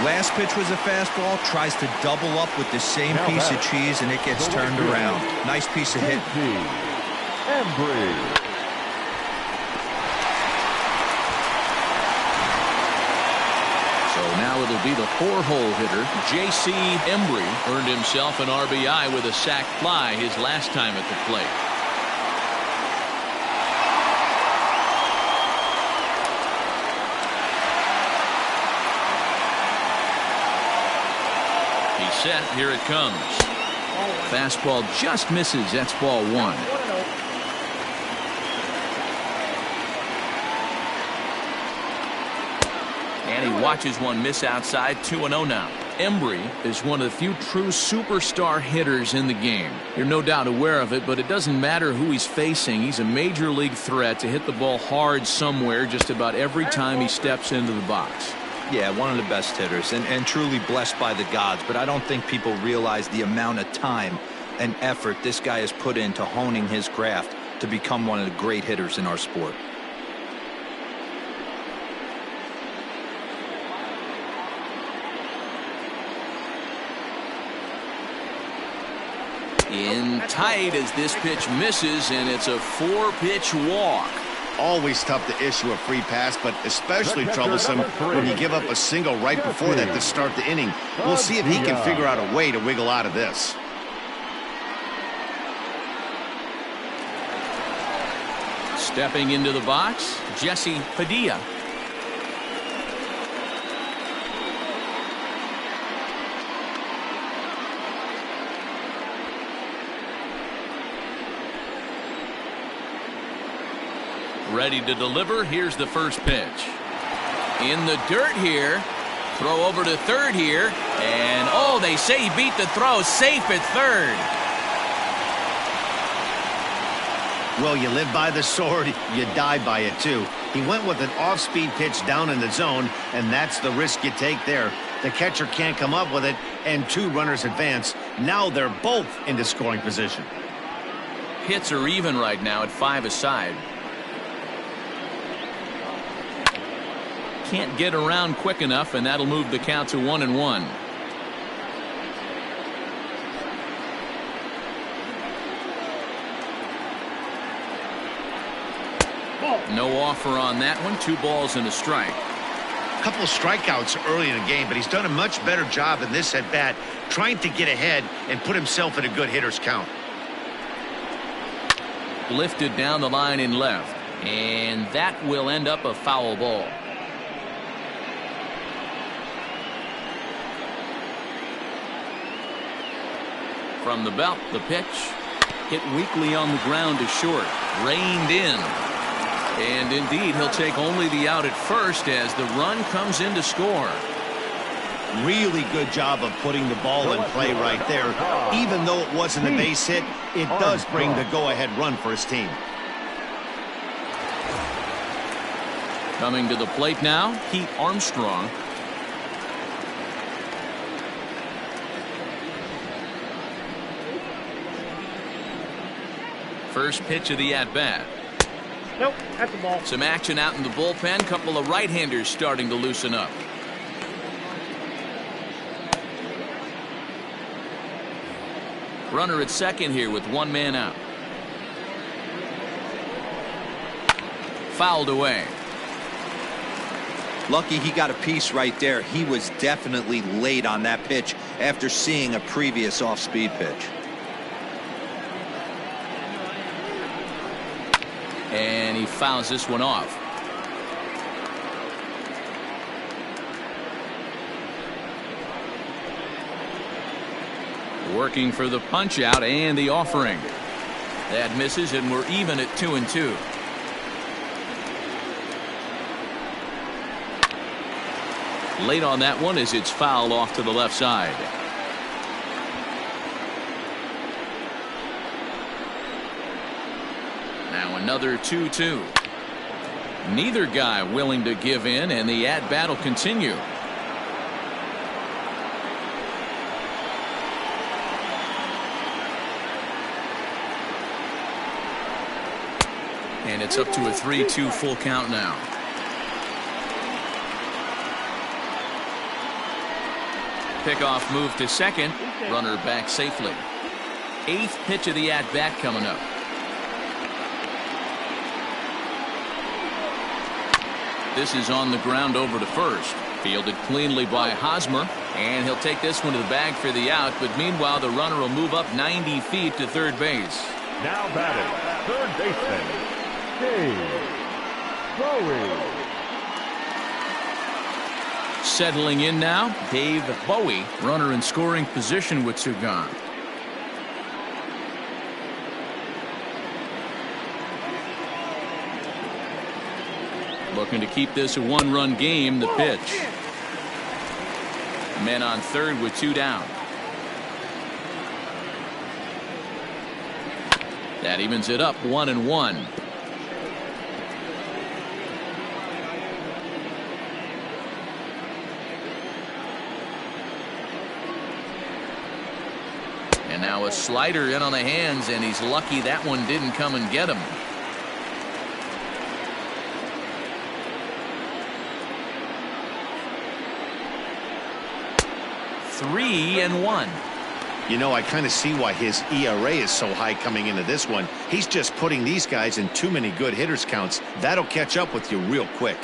Last pitch was a fastball, tries to double up with the same piece of cheese, and it gets turned around. Nice piece of hit. So now it'll be the 4-hole hitter, J.C. Embry, earned himself an RBI with a sac fly his last time at the plate. Set. Here it comes. Fastball just misses. That's ball 1. And he watches one miss outside. 2-0 now. Embry is one of the few true superstar hitters in the game. You're no doubt aware of it, but it doesn't matter who he's facing. He's a major league threat to hit the ball hard somewhere just about every time he steps into the box. Yeah, one of the best hitters and truly blessed by the gods, but I don't think people realize the amount of time and effort this guy has put into honing his craft to become one of the great hitters in our sport. In tight as this pitch misses, and it's a 4-pitch walk. Always tough to issue a free pass, but especially troublesome when you give up a single right before that to start the inning. We'll see if he can figure out a way to wiggle out of this. Stepping into the box, Jesse Padilla. Ready to deliver. Here's the first pitch. In the dirt here. Throw over to third here. And, oh, they say he beat the throw. Safe at third. Well, you live by the sword, you die by it, too. He went with an off-speed pitch down in the zone, and that's the risk you take there. The catcher can't come up with it, and 2 runners advance. Now they're both into scoring position. Hits are even right now at 5 aside. Can't get around quick enough, and that'll move the count to 1-1. No offer on that one. 2 balls and a strike. couple of strikeouts early in the game, but he's done a much better job in this at-bat trying to get ahead and put himself in a good hitter's count. Lifted down the line in left, and that will end up a foul ball. From the belt, the pitch hit weakly on the ground to short, reined in, and indeed he'll take only the out at first as the run comes in to score. Really good job of putting the ball in play right there. Even though it wasn't a base hit, it does bring the go-ahead run for his team. Coming to the plate now, Pete Armstrong. First pitch of the at-bat. Nope, that's the ball. Some action out in the bullpen. Couple of right-handers starting to loosen up. Runner at second here with one man out. Fouled away. Lucky he got a piece right there. He was definitely late on that pitch after seeing a previous off-speed pitch. And he fouls this one off. Working for the punch out and the offering. That misses, and we're even at 2-2. Late on that one as it's fouled off to the left side. Now another 2-2. Neither guy willing to give in, and the at-bat will continue. And it's up to a 3-2 full count now. Pickoff move to second. Runner back safely. 8th pitch of the at-bat coming up. This is on the ground over to first. Fielded cleanly by Hosmer. And he'll take this one to the bag for the out. But meanwhile, the runner will move up 90 feet to third base. Now batting, third baseman, Dave Bowie. Settling in now, Dave Bowie, runner in scoring position with two gone. Looking to keep this a one-run game. The pitch. Men on third with two down. That evens it up 1-1. And now a slider in on the hands, and he's lucky that one didn't come and get him. Three and one. You know, I kind of see why his ERA is so high coming into this one. He's just putting these guys in too many good hitters counts. That'll catch up with you real quick.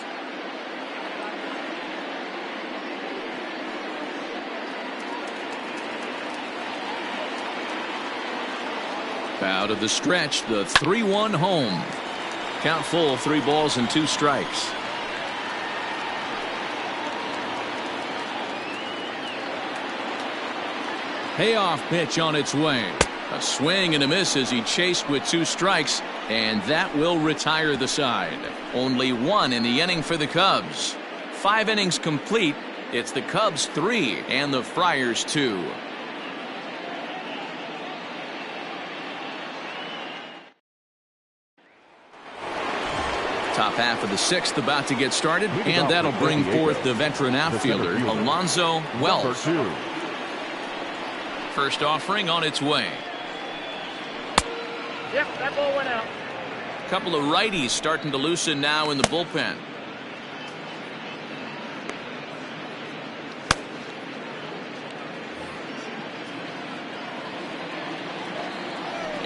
Out of the stretch, the 3-1 home. Count full, 3 balls and 2 strikes. Payoff pitch on its way. A swing and a miss as he chased with 2 strikes, and that will retire the side. Only 1 in the inning for the Cubs. 5 innings complete. It's the Cubs 3 and the Friars 2. Top half of the 6th about to get started, and that'll bring forth the veteran outfielder, Alonzo Wells. First offering on its way. Yep, that ball went out. Couple of righties starting to loosen now in the bullpen.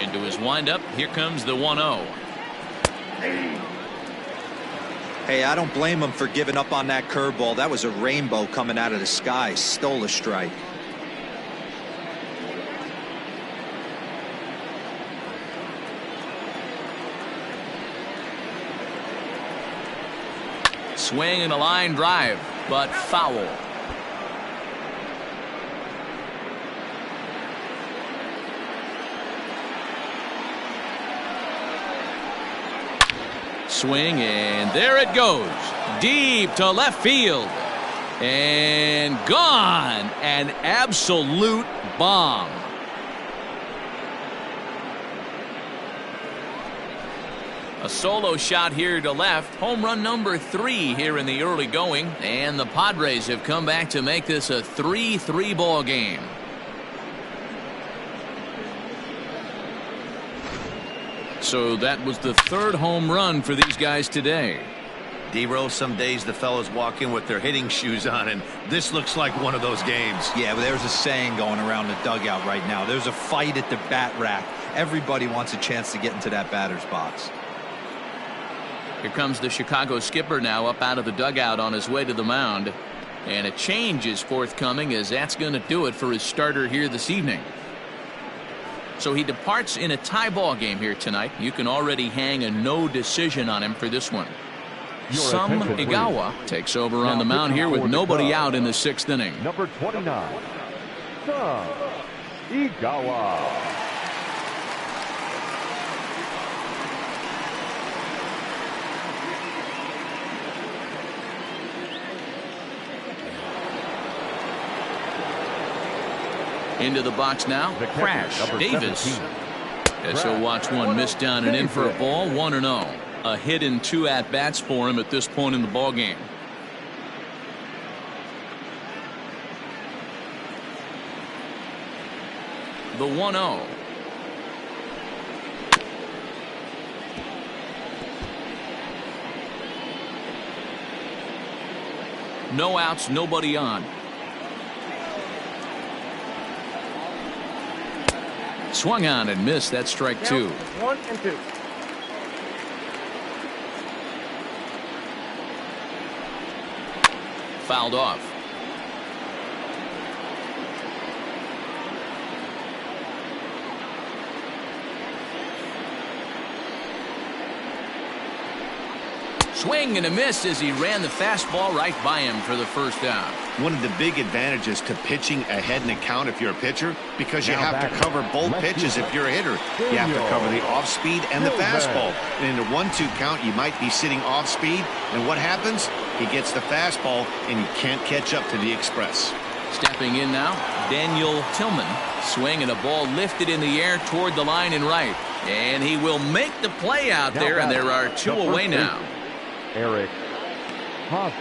Into his windup. Here comes the 1-0. Hey, I don't blame him for giving up on that curveball. That was a rainbow coming out of the sky. Stole a strike. Swing and a line drive, but foul. Swing, and there it goes. Deep to left field. And gone. An absolute bomb. A solo shot here to left. Home run number 3 here in the early going. And the Padres have come back to make this a 3-3 ball game. So that was the 3rd home run for these guys today. D-Rose, some days the fellas walk in with their hitting shoes on, and this looks like one of those games. Yeah, but there's a saying going around the dugout right now. There's a fight at the bat rack. Everybody wants a chance to get into that batter's box. Here comes the Chicago skipper now up out of the dugout on his way to the mound. And a change is forthcoming, as that's going to do it for his starter here this evening. So he departs in a tie ball game here tonight. You can already hang a no decision on him for this one. Some Igawa takes over on the mound here with nobody out in the 6th inning. Number 29, Some Igawa. Into the box now. Crash Davis. As he'll watch one miss down and in for a ball. 1-0. A hit and 2 at bats for him at this point in the ball game. The 1-0. No outs, nobody on. Swung on and missed. That's strike 2. 1 and 2. Fouled off. Swing and a miss as he ran the fastball right by him for the first down. One of the big advantages to pitching ahead in the count if you're a pitcher, because you have to cover both pitches if you're a hitter. You have to cover the off speed and the fastball. And in a 1-2 count, you might be sitting off speed. And what happens? He gets the fastball, and you can't catch up to the express. Stepping in now, Daniel Tillman. Swing and a ball lifted in the air toward the line and right. And he will make the play out there, and there are 2 away now. Eric Hosmer.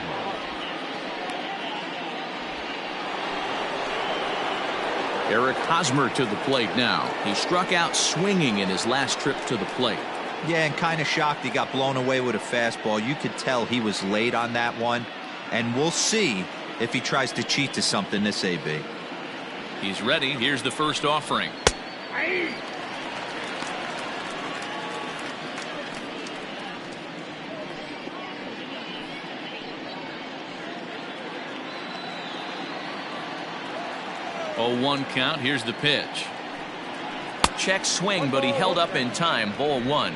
Eric Hosmer to the plate now. He struck out swinging in his last trip to the plate. Yeah, and kind of shocked he got blown away with a fastball. You could tell he was late on that one. And we'll see if he tries to cheat to something this AB. He's ready. Here's the first offering. Oh, 1 count. Here's the pitch. Check swing, but he held up in time. Ball 1.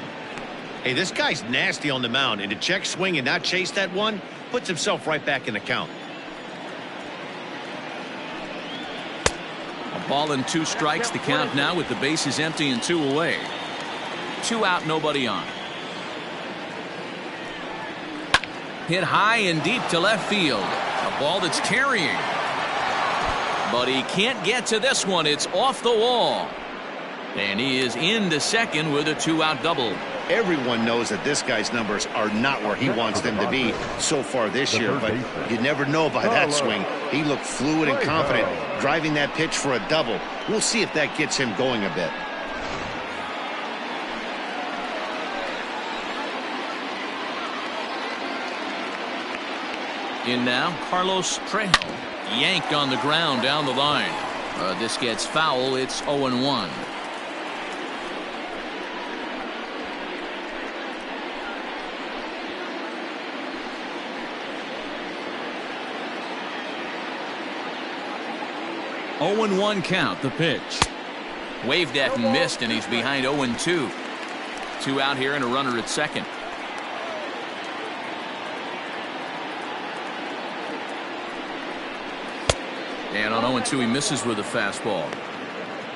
Hey, this guy's nasty on the mound, and to check swing and not chase that one puts himself right back in the count. A ball and 2 strikes. The count now with the bases empty and 2 away. 2 out, nobody on. Hit high and deep to left field. A ball that's carrying. But he can't get to this one. It's off the wall. And he is into second with a 2-out double. Everyone knows that this guy's numbers are not where he wants them to be so far this year, but you never know by that swing. He looked fluid and confident, driving that pitch for a double. We'll see if that gets him going a bit. In now, Carlos Trejo. Yanked on the ground down the line. This gets foul. It's 0-1. 0-1 count, the pitch. Waved at and missed, and he's behind 0-2. 2 out here and a runner at second. And on 0-2, he misses with a fastball.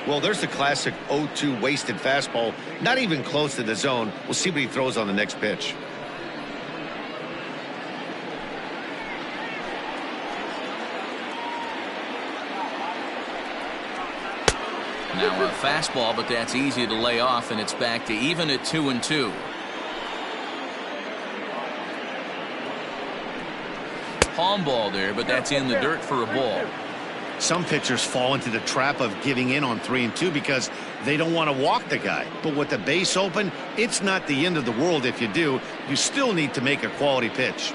Well, there's the classic 0-2 wasted fastball. Not even close to the zone. We'll see what he throws on the next pitch. Now a fastball, but that's easy to lay off, and it's back to even at 2-2. Palm ball there, but that's in the dirt for a ball. Some pitchers fall into the trap of giving in on 3-2 because they don't want to walk the guy. But with the base open, it's not the end of the world if you do. You still need to make a quality pitch.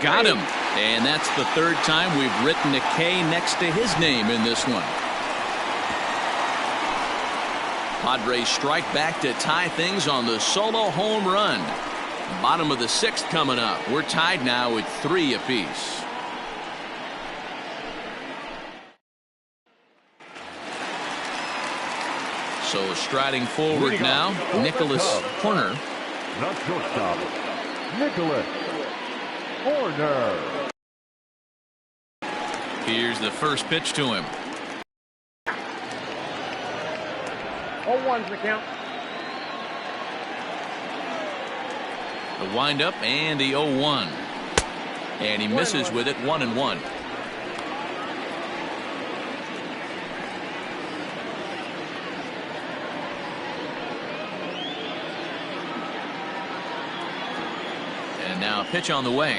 Got him. And that's the third time we've written a K next to his name in this one. Padres strike back to tie things on the solo home run. Bottom of the 6th coming up. We're tied now at 3 apiece. So striding forward now, Nicholas Horner. Not shortstop, Nicholas Horner. Here's the first pitch to him. 0-1's the count. The windup and the 0-1. And he misses with it, 1-1. And now a pitch on the way.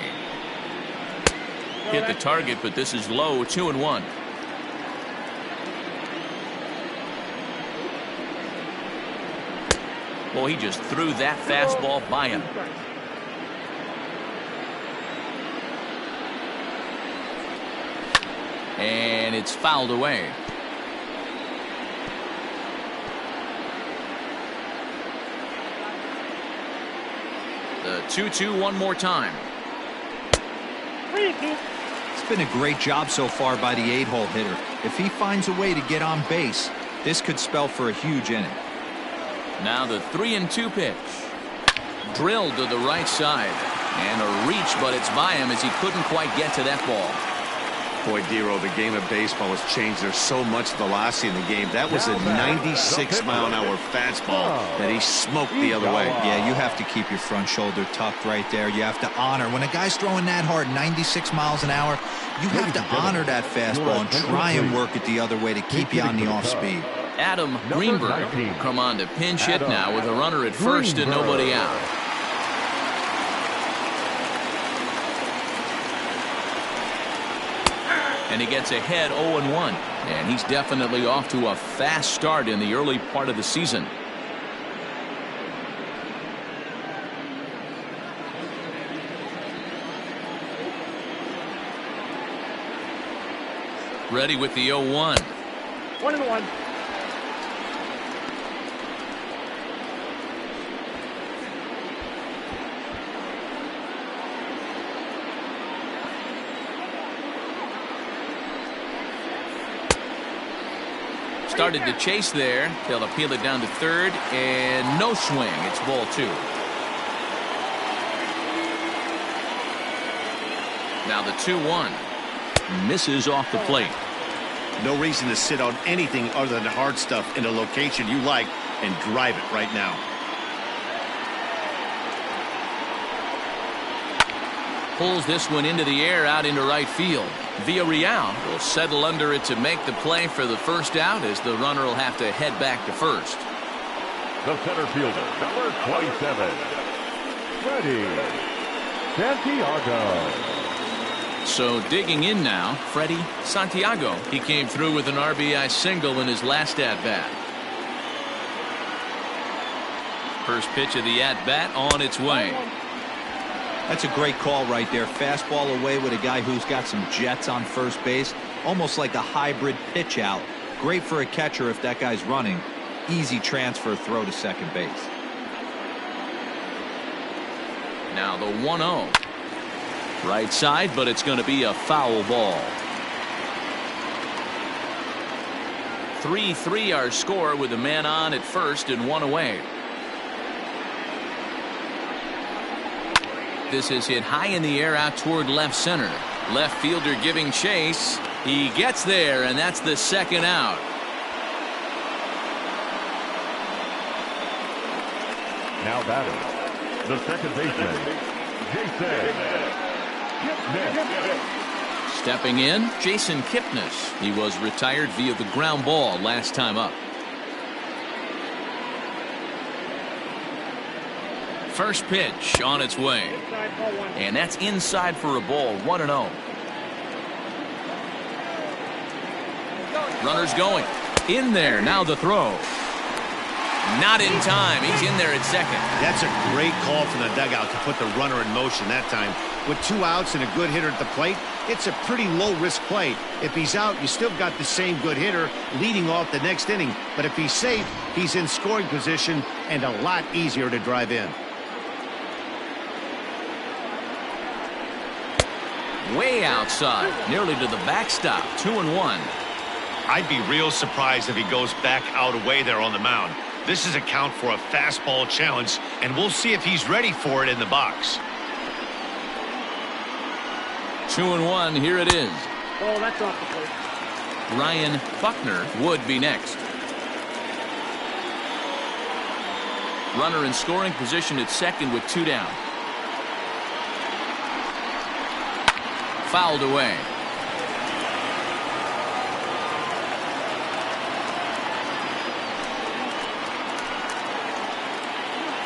Hit the target, but this is low, 2-1. Well, he just threw that fastball by him. And it's fouled away. The 2-2 one more time. 3-2. It's been a great job so far by the 8-hole hitter. If he finds a way to get on base, this could spell for a huge inning. Now the 3-2 pitch. Drilled to the right side. And a reach, but it's by him as he couldn't quite get to that ball. Boy, Dero, the game of baseball has changed. There's so much velocity in the game. That was a 96-mile-an-hour fastball that he smoked the other way. Yeah, you have to keep your front shoulder tucked right there. You have to honor. When a guy's throwing that hard, 96 miles an hour, you have to honor that fastball and try and work it the other way to keep you on the off-speed. Adam Greenberg will come on to pinch hit now with a runner at first and nobody out. And he gets ahead 0-1. And he's definitely off to a fast start in the early part of the season. Ready with the 0-1. 1-1. Started to chase there. They'll appeal it down to third, and no swing. It's ball 2. Now the 2-1. Misses off the plate. No reason to sit on anything other than hard stuff in a location you like and drive it right now. Pulls this one into the air out into right field. Villarreal will settle under it to make the play for the first out as the runner will have to head back to first. The center fielder, number 27, Freddie Santiago. So digging in now, Freddie Santiago. He came through with an RBI single in his last at-bat. First pitch of the at-bat on its way. That's a great call right there. Fastball away with a guy who's got some jets on first base. Almost like a hybrid pitch out. Great for a catcher if that guy's running. Easy transfer throw to second base. Now the 1-0. Right side, but it's going to be a foul ball. 3-3 our score with a man on at first and one away. This is hit high in the air out toward left center. Left fielder giving chase. He gets there, and that's the second out. Now batting, the second baseman, Jason Kipnis. Stepping in, Jason Kipnis. He was retired via the ground ball last time up. First pitch on its way. And that's inside for a ball, 1-0. Runners going. In there, now the throw. Not in time. He's in there at second. That's a great call from the dugout to put the runner in motion that time. With 2 outs and a good hitter at the plate, it's a pretty low-risk play. If he's out, you still got the same good hitter leading off the next inning. But if he's safe, he's in scoring position and a lot easier to drive in. Way outside, nearly to the backstop. 2-1. I'd be real surprised if he goes back out away there on the mound. This is a count for a fastball challenge, and we'll see if he's ready for it in the box. 2-1, here it is. Oh, that's off the plate. Ryan Buckner would be next. Runner in scoring position at second with 2 down. Fouled away.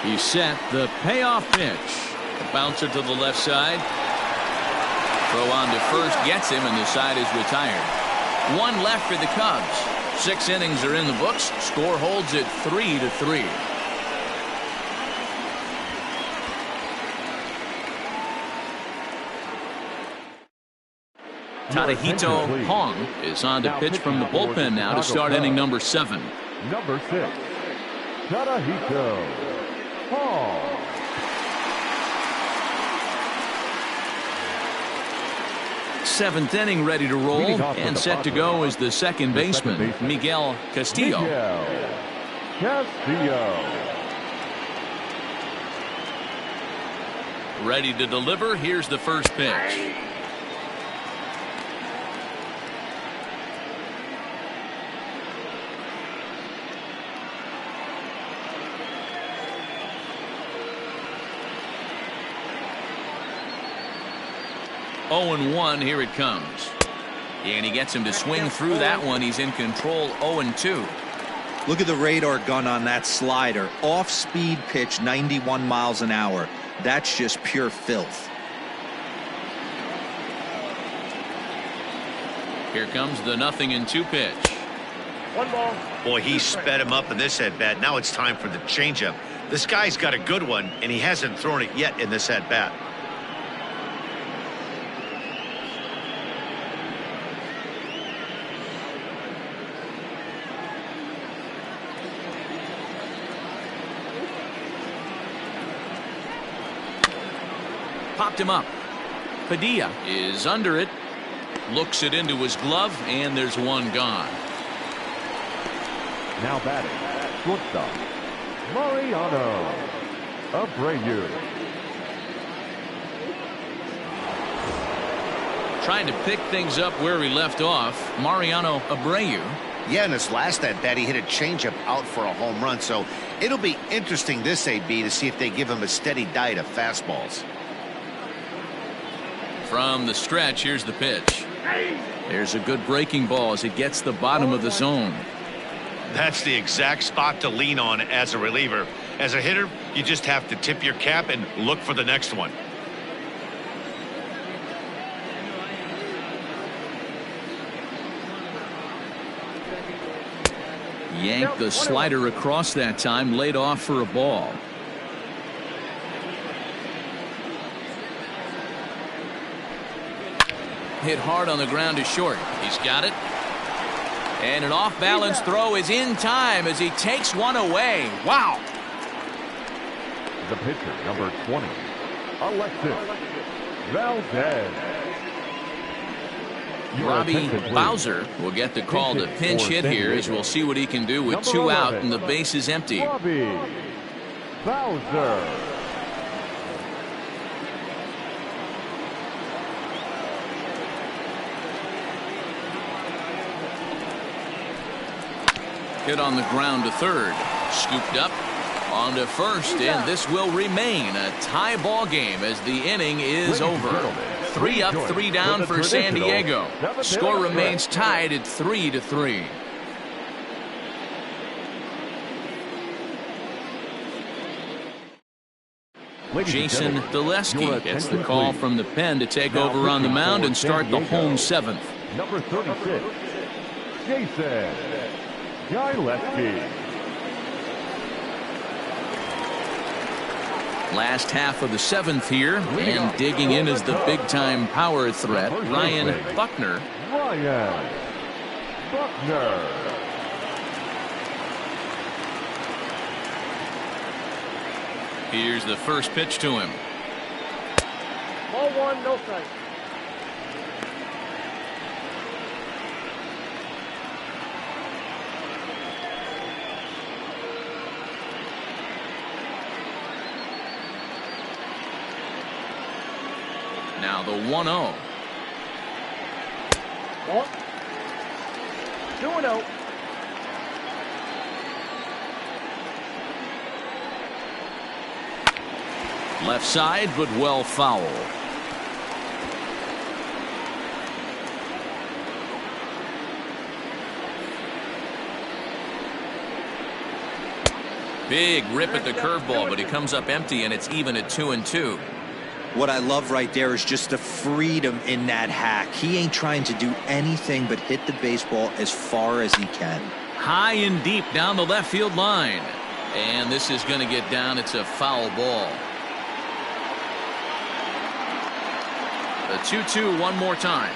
He's set. The payoff pitch. The bouncer to the left side. Throw on to first gets him, and the side is retired. 1 left for the Cubs. 6 innings are in the books. Score holds at 3-3. Tadahito Hong is on to pitch from the bullpen now to start inning number 7. Number 6, Tadahito Hong. Seventh inning ready to roll, and set to go is the second baseman, Miguel Castillo. Ready to deliver. Here's the first pitch. Oh, 0-1, here it comes. And he gets him to swing through that one. He's in control. 0-2. Look at the radar gun on that slider. Off-speed pitch, 91 miles an hour. That's just pure filth. Here comes the 0-2 pitch. 1 ball. Boy, he sped him up in this at-bat. Now it's time for the changeup. This guy's got a good one, and he hasn't thrown it yet in this at-bat. Popped him up. Padilla is under it. Looks it into his glove, and there's one gone. Now batting, shortstop, Mariano Abreu. Trying to pick things up where he left off. Mariano Abreu. Yeah, in his last at-bat, he hit a changeup out for a home run. So it'll be interesting this AB to see if they give him a steady diet of fastballs. From the stretch, here's the pitch. There's a good breaking ball as it gets the bottom of the zone. That's the exact spot to lean on as a reliever. As a hitter, you just have to tip your cap and look for the next one. Yanked the slider across that time, laid off for a ball. Hit hard on the ground to short. He's got it. And an off-balance throw is in time as he takes one away. Wow. The pitcher, number 20, Alexis Valdez. Robbie Bowser will get the call to pinch hit here, as we'll see what he can do with 2 out and the base is empty. Robbie Bowser. Hit on the ground to third. Scooped up on to first, and this will remain a tie ball game as the inning is over. 3 up, 3 down for San Diego. Score remains tied at 3-3. Jason Deleski gets the call from the pen to take over on the mound and start the home 7th. Number 36, Jason Deleski. Last half of the 7th here, and digging in is the big-time power threat, Ryan Buckner. Ryan Buckner. Here's the first pitch to him. Ball 1, no strike. Now the 1-0. 2-0. Left side, but well foul. Big rip at the curveball, but he comes up empty, and it's even at 2-2. What I love right there is just the freedom in that hack. He ain't trying to do anything but hit the baseball as far as he can. High and deep down the left field line. And this is going to get down. It's a foul ball. The 2-2 one more time.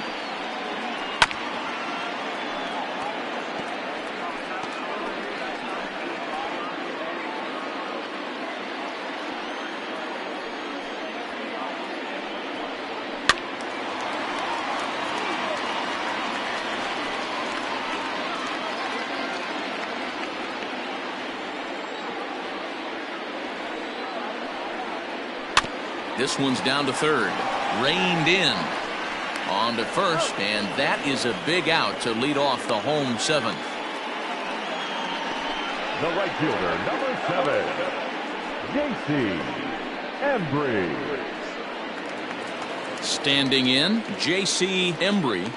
This one's down to third. Reined in. On to first, and that is a big out to lead off the home 7th. The right fielder, number 7, J.C. Embry. Standing in, J.C. Embry.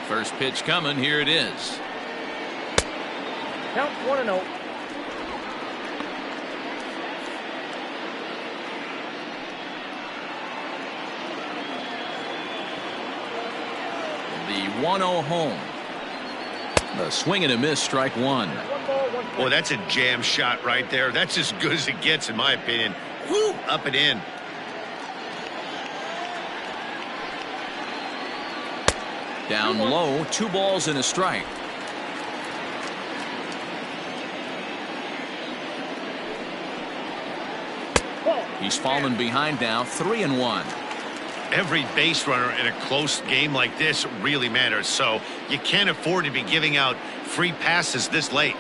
First pitch coming. Here it is. Count 1-0. The 1-0 home. The swing and a miss, strike 1. Boy, that's a jam shot right there. That's as good as it gets, in my opinion. Woo, up and in. Down low, 2 balls and a strike. He's fallen behind now, 3-1. Every base runner in a close game like this really matters, so you can't afford to be giving out free passes this late.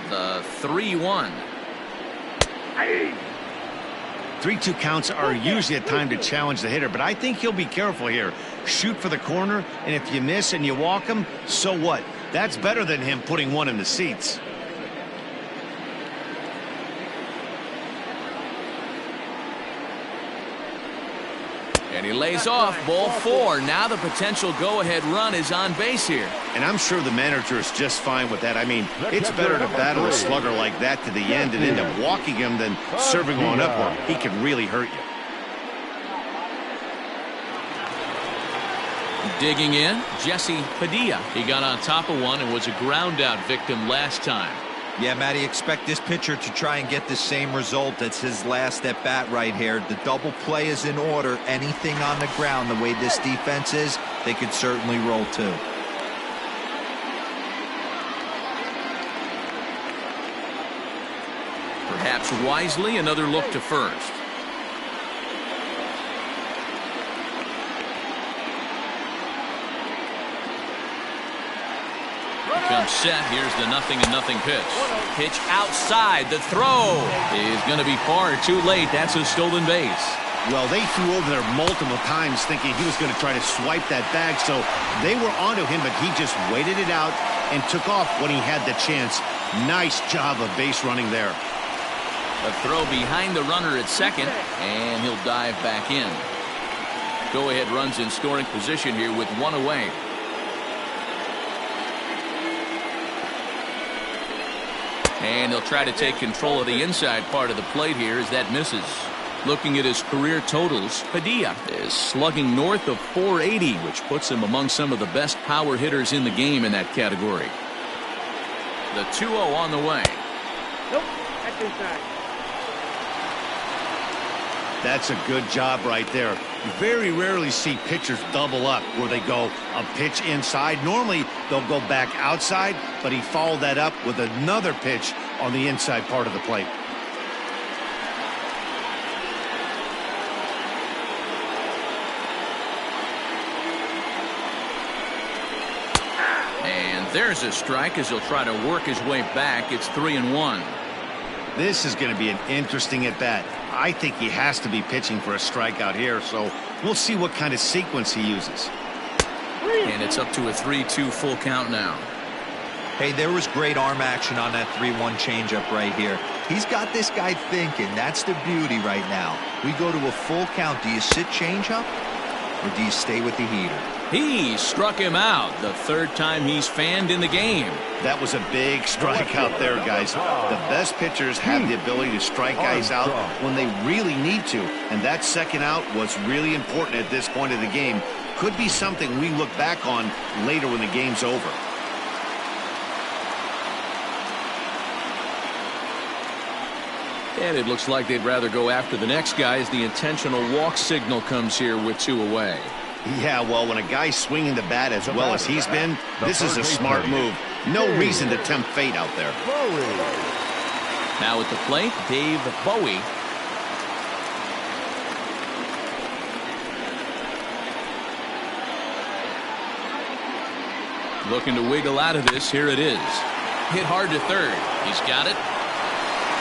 The 3-1. 3-2 counts are usually a time to challenge the hitter, but I think he'll be careful here. Shoot for the corner, and if you miss and you walk him, so what? That's better than him putting one in the seats. And he lays off, ball 4. Now the potential go-ahead run is on base here. And I'm sure the manager is just fine with that. I mean, it's better to battle a slugger like that to the end and end up walking him than serving one up where he can really hurt you. Digging in, Jesse Padilla. He got on top of one and was a ground-out victim last time. Yeah, Matty, expect this pitcher to try and get the same result. That's his last at bat right here. The double play is in order. Anything on the ground, the way this defense is, they could certainly roll too. Perhaps wisely, another look to first. Comes set. Here's the 0-0 pitch. Pitch outside. The throw is going to be far too late. That's a stolen base. Well, they threw over there multiple times thinking he was going to try to swipe that bag, so they were onto him, but he just waited it out and took off when he had the chance. Nice job of base running there. A throw behind the runner at second, and he'll dive back in. Go-ahead runs in scoring position here with one away. And he'll try to take control of the inside part of the plate here as that misses. Looking at his career totals, Padilla is slugging north of .480, which puts him among some of the best power hitters in the game in that category. The 2-0 on the way. Nope, that's inside. That's a good job right there. You very rarely see pitchers double up where they go a pitch inside. Normally they'll go back outside, but he followed that up with another pitch on the inside part of the plate. And there's a strike as he'll try to work his way back. It's 3-1. This is going to be an interesting at-bat. I think he has to be pitching for a strikeout here, so we'll see what kind of sequence he uses. And it's up to a 3-2 full count now. Hey, there was great arm action on that 3-1 changeup right here. He's got this guy thinking. That's the beauty right now. We go to a full count. Do you sit changeup or do you stay with the heater? He struck him out the third time he's fanned in the game. That was a big strikeout there, guys. The best pitchers have the ability to strike guys out when they really need to, and that second out was really important at this point of the game. Could be something we look back on later when the game's over. And it looks like they'd rather go after the next guy as the intentional walk signal comes here with 2 away. Yeah, well, when a guy's swinging the bat as well as he's been, this is a smart move. No reason to tempt fate out there. Now at the plate, Dave Bowie. Looking to wiggle out of this. Here it is. Hit hard to third. He's got it.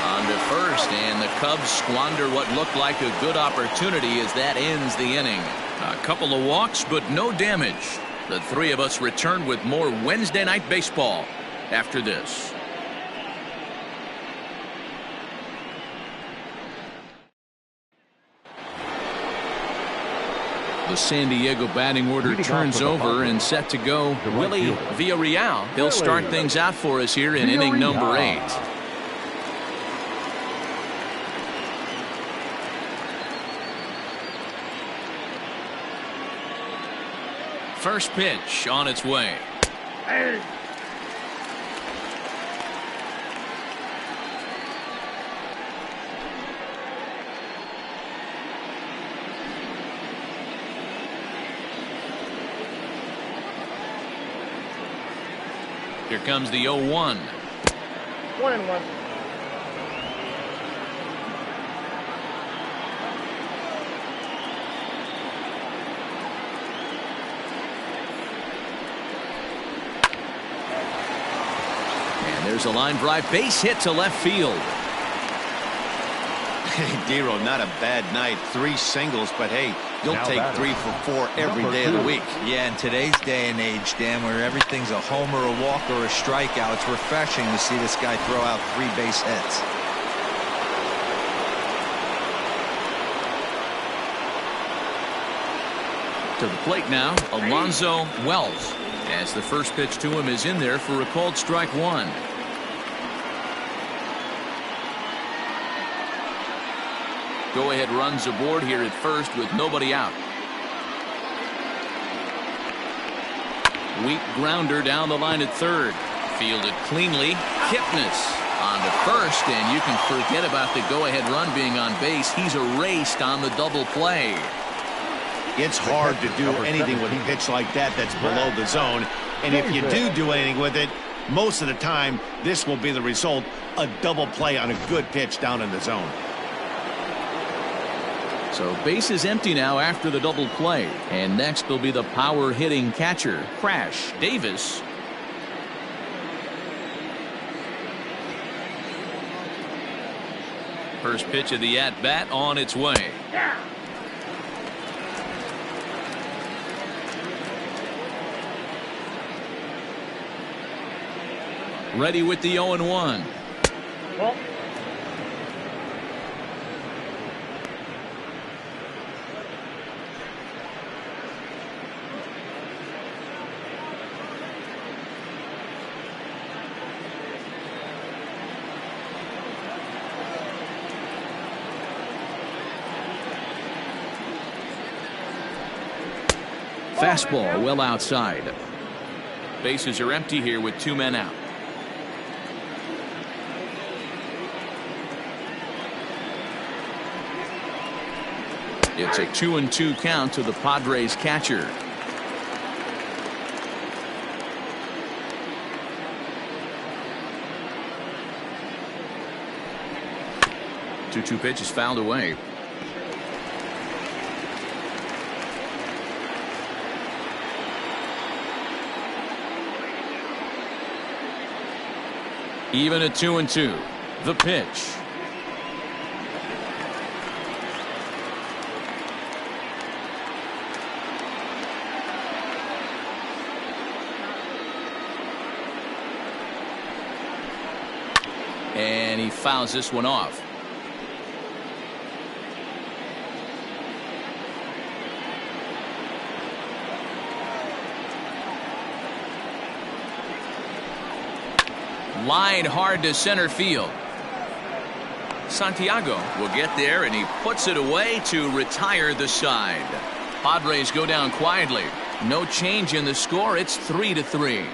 On to first, and the Cubs squander what looked like a good opportunity as that ends the inning. A couple of walks, but no damage. The three of us return with more Wednesday Night Baseball after this. The San Diego batting order turns over and set to go. Willie Villarreal. He'll start things out for us here in inning number 8. First pitch on its way. Here comes the 0-1. 1-1. There's a line drive base hit to left field. Hey, Dero, not a bad night. 3 singles, but hey, you'll take 3 for 4 every day of the week. Yeah, in today's day and age, Dan, where everything's a homer, a walk, or a strikeout, it's refreshing to see this guy throw out 3 base hits. To the plate now, Alonzo Wells, as the first pitch to him is in there for a called strike 1. Go-ahead runs aboard here at first with nobody out. Weak grounder down the line at third. Fielded cleanly. Kipnis on to first, and you can forget about the go-ahead run being on base. He's erased on the double play. It's hard to do anything with a pitch like that that's below the zone, and if you do anything with it, most of the time, this will be the result, a double play on a good pitch down in the zone. So base is empty now after the double play. And next will be the power hitting catcher, Crash Davis. First pitch of the at-bat on its way. Ready with the 0-1. Well. Fastball well outside. Bases are empty here with 2 men out. It's a 2-2 count to the Padres catcher. Two pitch is fouled away. Even at 2-2. The pitch. And he fouls this one off. Line hard to center field. Santiago will get there, and he puts it away to retire the side. Padres go down quietly. No change in the score. It's 3-3.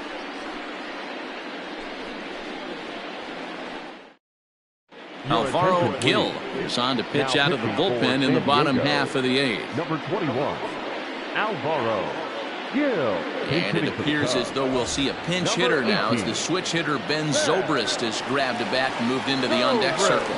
Alvaro Gil is on to pitch out of the bullpen in the bottom half of the 8th. Number 21, Alvaro Gil. And it appears as though we'll see a pinch hitter now as the switch hitter Ben Zobrist has grabbed a bat and moved into the on-deck circle.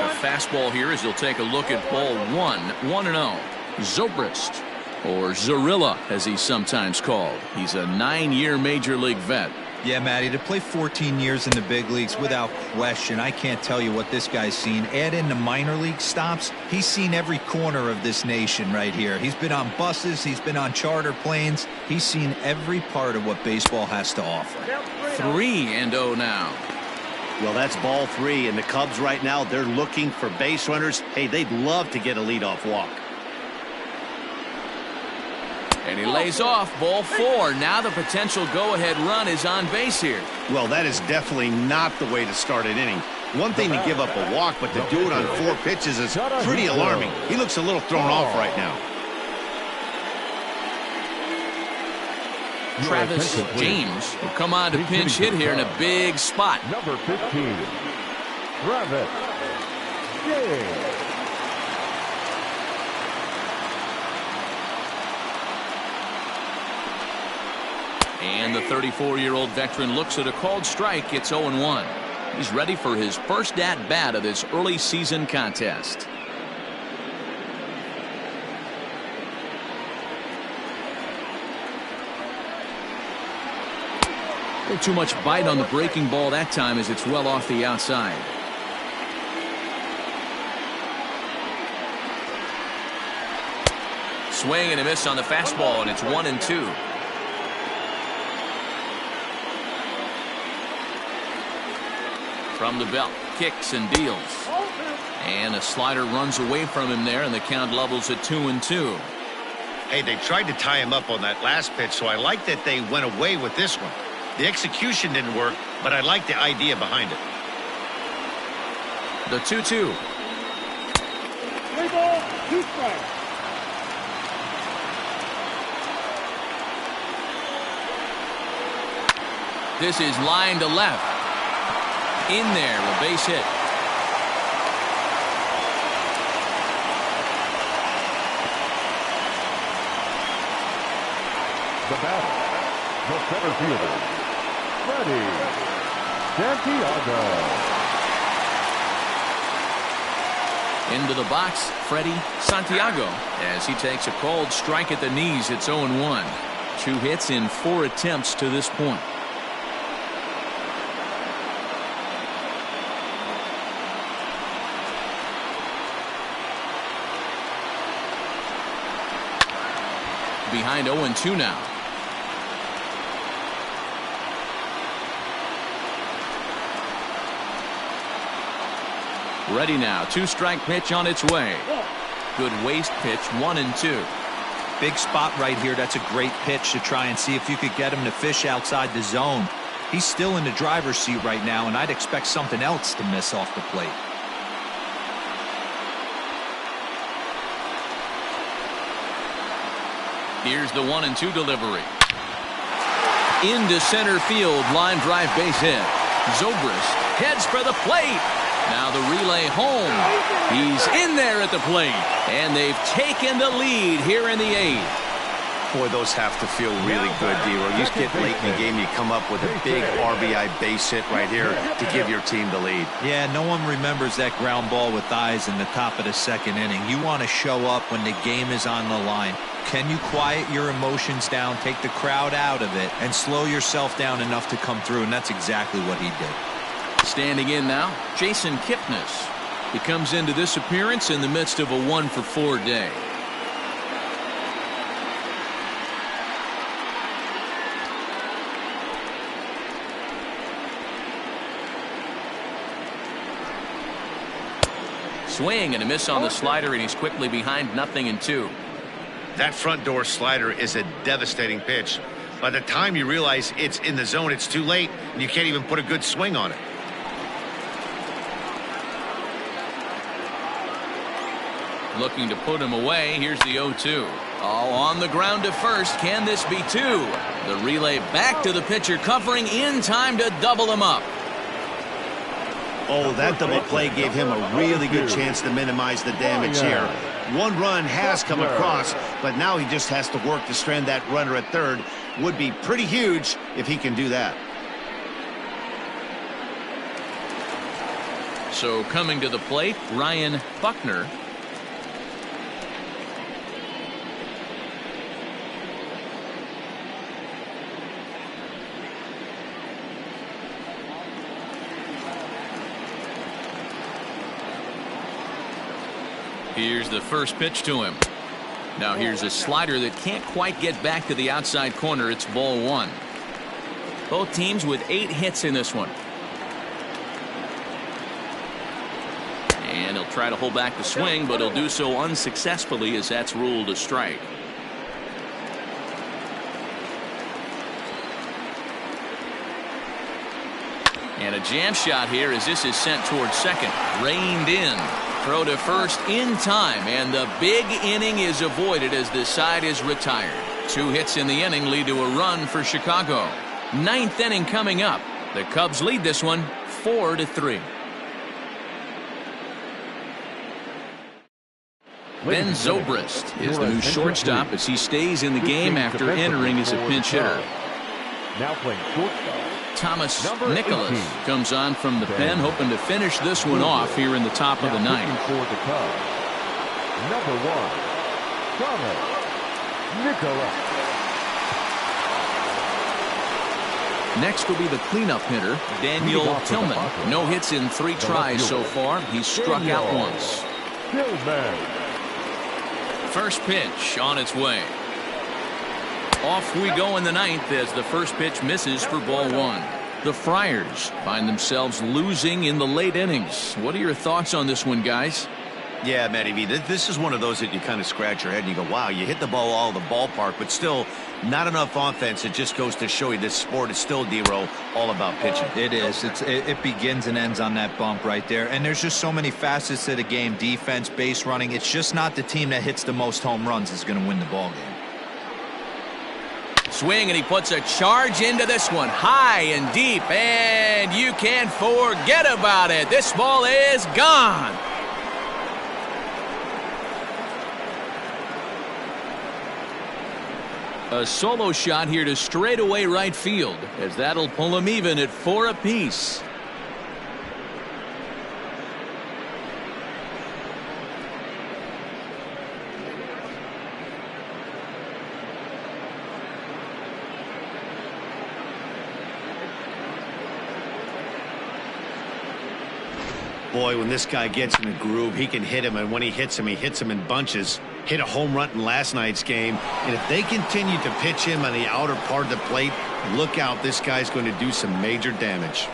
A fastball here as he'll take a look at ball 1-0. Zobrist, or Zorilla as he's sometimes called. He's a 9-year major league vet. Yeah, Matty, to play 14 years in the big leagues without question, I can't tell you what this guy's seen. Add in the minor league stops, he's seen every corner of this nation right here. He's been on buses, he's been on charter planes, he's seen every part of what baseball has to offer. 3-0 now. Well, that's ball 3, and the Cubs right now, they're looking for base runners. Hey, they'd love to get a leadoff walk. And he lays off ball 4. Now the potential go-ahead run is on base here. Well, that is definitely not the way to start an inning. One thing to give up a walk, but to do it on 4 pitches is pretty alarming. He looks a little thrown off right now. Travis James will come on to pinch hit here in a big spot. Number 15, Travis James. And the 34-year-old veteran looks at a called strike. It's 0-1. He's ready for his first at-bat of this early season contest. No too much bite on the breaking ball that time as it's well off the outside. Swing and a miss on the fastball, and it's 1-2. From the belt, kicks and deals. And a slider runs away from him there, and the count levels at 2-2. Hey, they tried to tie him up on that last pitch, so I like that they went away with this one. The execution didn't work, but I like the idea behind it. The 2-2. 3 balls, 2 strikes. This is line to left. In there, a base hit. the batter, the center fielder, Freddie Santiago. Into the box, Freddie Santiago, as he takes a called strike at the knees. It's 0-1. 2 hits in 4 attempts to this point. Behind 0-2 now. Ready now. 2-strike pitch on its way. Good waste pitch. 1-2. Big spot right here. That's a great pitch to try and see if you could get him to fish outside the zone. He's still in the driver's seat right now, and I'd expect something else to miss off the plate. Here's the 1-2 delivery. Into center field. Line drive base hit. Zobrist heads for the plate. Now the relay home. He's in there at the plate. And they've taken the lead here in the 8th. Boy, those have to feel really good, D-Row. You get late in the game, you come up with a big RBI base hit right here to give your team the lead. Yeah, no one remembers that ground ball with eyes in the top of the 2nd inning. You want to show up when the game is on the line. Can you quiet your emotions down, take the crowd out of it, and slow yourself down enough to come through? And that's exactly what he did. Standing in now, Jason Kipnis. He comes into this appearance in the midst of a 1-for-4 day. Swing and a miss on the slider, and he's quickly behind 0-2. That front door slider is a devastating pitch. By the time you realize it's in the zone, it's too late, and you can't even put a good swing on it. Looking to put him away. Here's the 0-2. Oh, on the ground to first. Can this be 2? The relay back to the pitcher, covering in time to double him up. Oh, that double play gave him a really good chance to minimize the damage here. 1 run has come across, but now he just has to work to strand that runner at third. Would be pretty huge if he can do that. So coming to the plate, Ryan Buckner. Here's the first pitch to him. Now here's a slider that can't quite get back to the outside corner. It's ball 1. Both teams with 8 hits in this one. And he'll try to hold back the swing, but he'll do so unsuccessfully as that's ruled a strike. And a jam shot here as this is sent towards second. Reined in. Throw to first in time, and the big inning is avoided as this side is retired. 2 hits in the inning lead to a run for Chicago. 9th inning coming up. The Cubs lead this one 4-3. Ben Zobrist is the new shortstop as he stays in the game after entering as a pinch hitter. Now playing shortstop, Thomas Nicholas comes on from the pen, hoping to finish this one off here in the top of the 9th. for the Cubs, number 1, Thomas Nicholas. Next will be the cleanup hitter, Daniel Tillman. No hits in 3 tries so far. He's struck out once. Tillman. First pitch on its way. Off we go in the 9th as the first pitch misses for ball 1. The Friars find themselves losing in the late innings. What are your thoughts on this one, guys? Yeah, Matty V, this is one of those that you kind of scratch your head and you go, wow, you hit the ball all the ballpark, but still not enough offense. It just goes to show you this sport is still, D-Row, all about pitching. It is. It begins and ends on that bump right there. And there's just so many facets to the game. Defense, base running. It's just not the team that hits the most home runs is going to win the ball game. Swing, and he puts a charge into this one. High and deep, and you can't forget about it. This ball is gone. A solo shot here to straightaway right field, as that'll pull him even at 4 apiece. Boy, when this guy gets in a groove, he can hit him, and when he hits him in bunches. Hit a home run in last night's game, and if they continue to pitch him on the outer part of the plate, look out, this guy's going to do some major damage.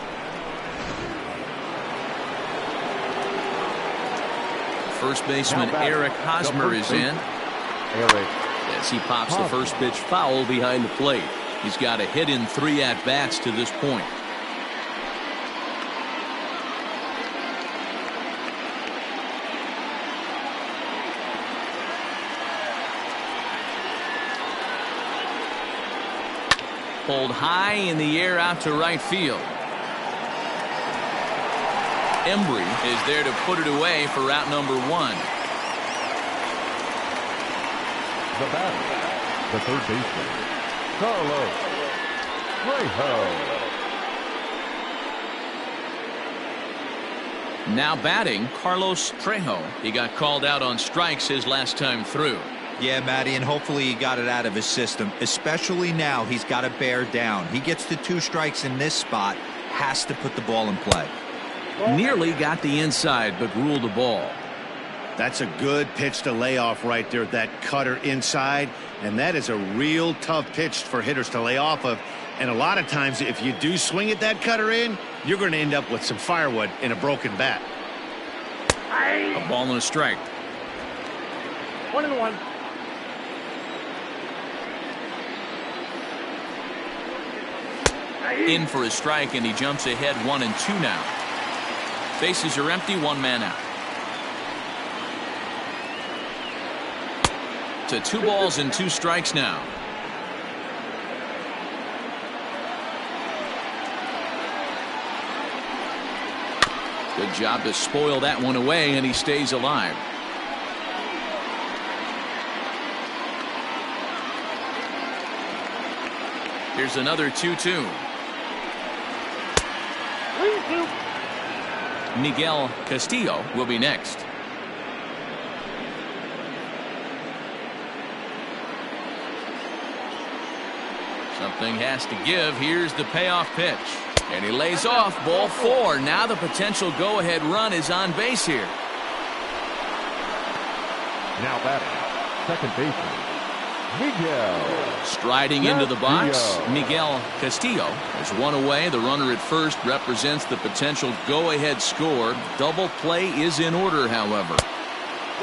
First baseman Eric Hosmer is in. As he pops the first pitch foul behind the plate. He's got a hit in 3 at-bats to this point. Pulled high in the air out to right field. Embry is there to put it away for route number 1. The batter, the third baseman, Carlos Trejo. Now batting, Carlos Trejo. He got called out on strikes his last time through. Yeah, Matty, and hopefully he got it out of his system. Especially now, he's got to bear down. He gets to 2 strikes in this spot, has to put the ball in play. Nearly got the inside, but ruled the ball. That's a good pitch to lay off right there, that cutter inside, and that is a real tough pitch for hitters to lay off of. And a lot of times, if you do swing at that cutter in, you're going to end up with some firewood in a broken bat. A ball and a strike. 1-1. In for a strike, and he jumps ahead 1-2 now. Bases are empty, 1 man out. To 2 balls and 2 strikes now. Good job to spoil that one away, and he stays alive. Here's another 2-2. Miguel Castillo will be next. Something has to give. Here's the payoff pitch. And he lays off, ball 4. Now the potential go-ahead run is on base here. Now batting, second baseman, Miguel. Striding into the box, Miguel Castillo is 1 away. The runner at first represents the potential go-ahead score. Double play is in order, however.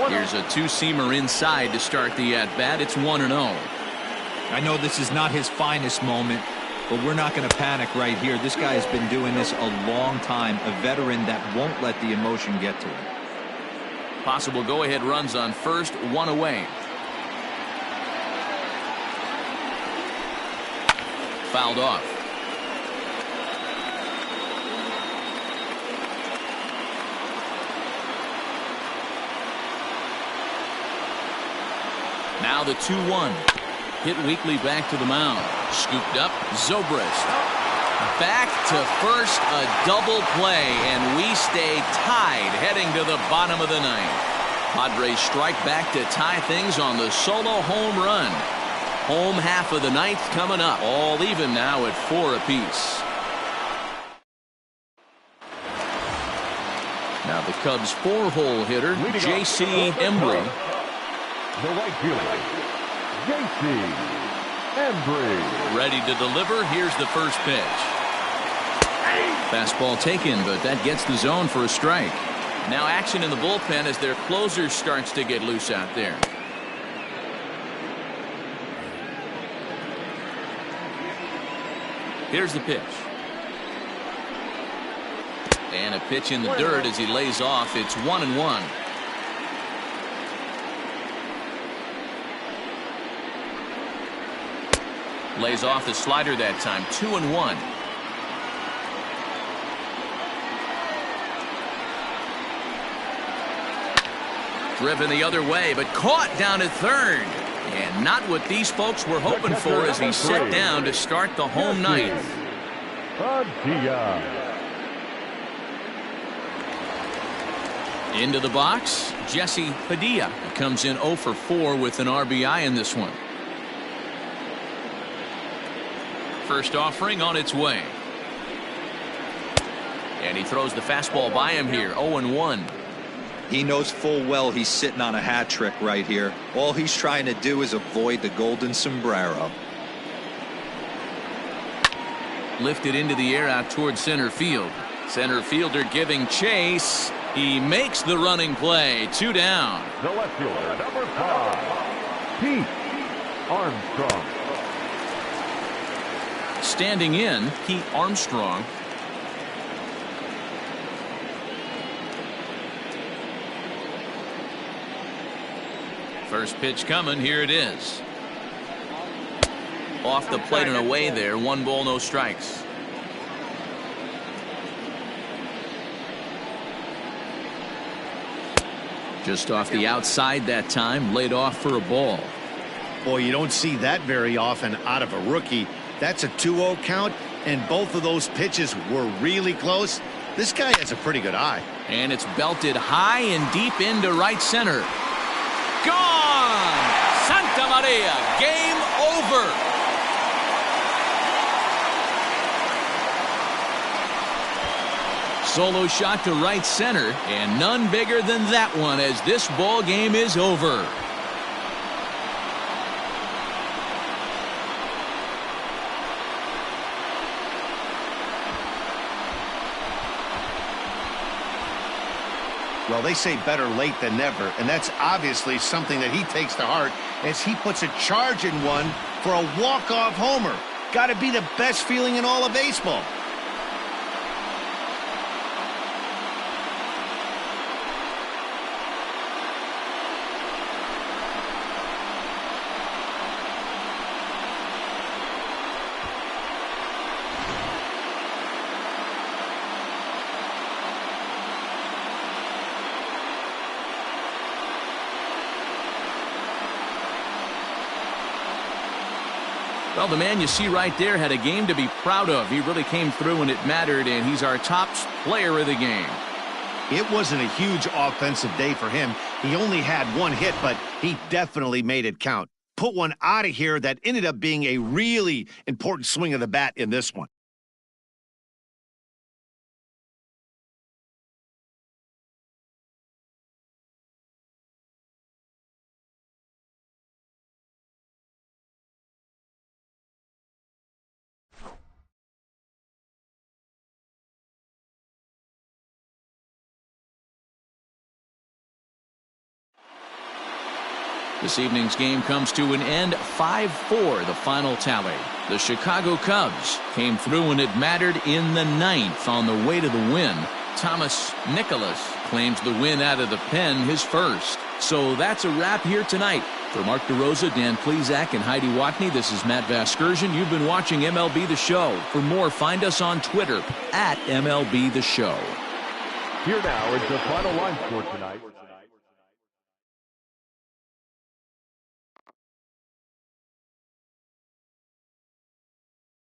Here's a 2-seamer inside to start the at-bat. It's 1-0. I know this is not his finest moment, but we're not going to panic right here. This guy has been doing this a long time, a veteran that won't let the emotion get to him. Possible go-ahead runs on first, 1 away. Fouled off. Now the 2-1. Hit weakly back to the mound. Scooped up. Zobrist. Back to first. A double play. And we stay tied heading to the bottom of the 9th. Padres strike back to tie things on the solo home run. Home half of the 9th coming up. All even now at 4 apiece. Now the Cubs' 4-hole hitter, J.C. Embry. The right fielder, J.C. Embry. Ready to deliver. Here's the first pitch. Fastball taken, but that gets the zone for a strike. Now action in the bullpen as their closer starts to get loose out there. Here's the pitch. And a pitch in the dirt as he lays off. It's 1-1. Lays off the slider that time. 2-1. Driven the other way, but caught down at third. And not what these folks were hoping for as he set down to start the home ninth. Into the box, Jesse Padilla comes in 0 for 4 with an RBI in this one. First offering on its way. And he throws the fastball by him here, 0-1. He knows full well he's sitting on a hat trick right here. All he's trying to do is avoid the golden sombrero. Lifted into the air out towards center field. Center fielder giving chase. He makes the running play. 2 down. The left fielder, number 5, Pete Armstrong. Standing in, Pete Armstrong. First pitch coming. Here it is. Off the plate and away there. 1 ball, no strikes. Just off the outside that time, laid off for a ball. Boy, you don't see that very often out of a rookie. That's a 2-0 count, and both of those pitches were really close. This guy has a pretty good eye. And it's belted high and deep into right center. Gone! Santa Maria, game over. Solo shot to right center, and none bigger than that one as this ball game is over. Well, they say better late than never, and that's obviously something that he takes to heart as he puts a charge in one for a walk-off homer. Got to be the best feeling in all of baseball. Well, the man you see right there had a game to be proud of. He really came through when it mattered, and he's our top player of the game. It wasn't a huge offensive day for him. He only had 1 hit, but he definitely made it count. Put one out of here that ended up being a really important swing of the bat in this one. This evening's game comes to an end, 5-4 the final tally. The Chicago Cubs came through when it mattered in the 9th on the way to the win. Thomas Nicholas claims the win out of the pen, his first. So that's a wrap here tonight. For Mark DeRosa, Dan Plezak, and Heidi Watney, this is Matt Vasgersian. You've been watching MLB The Show. For more, find us on Twitter @MLB The Show. Here now is the final line score tonight.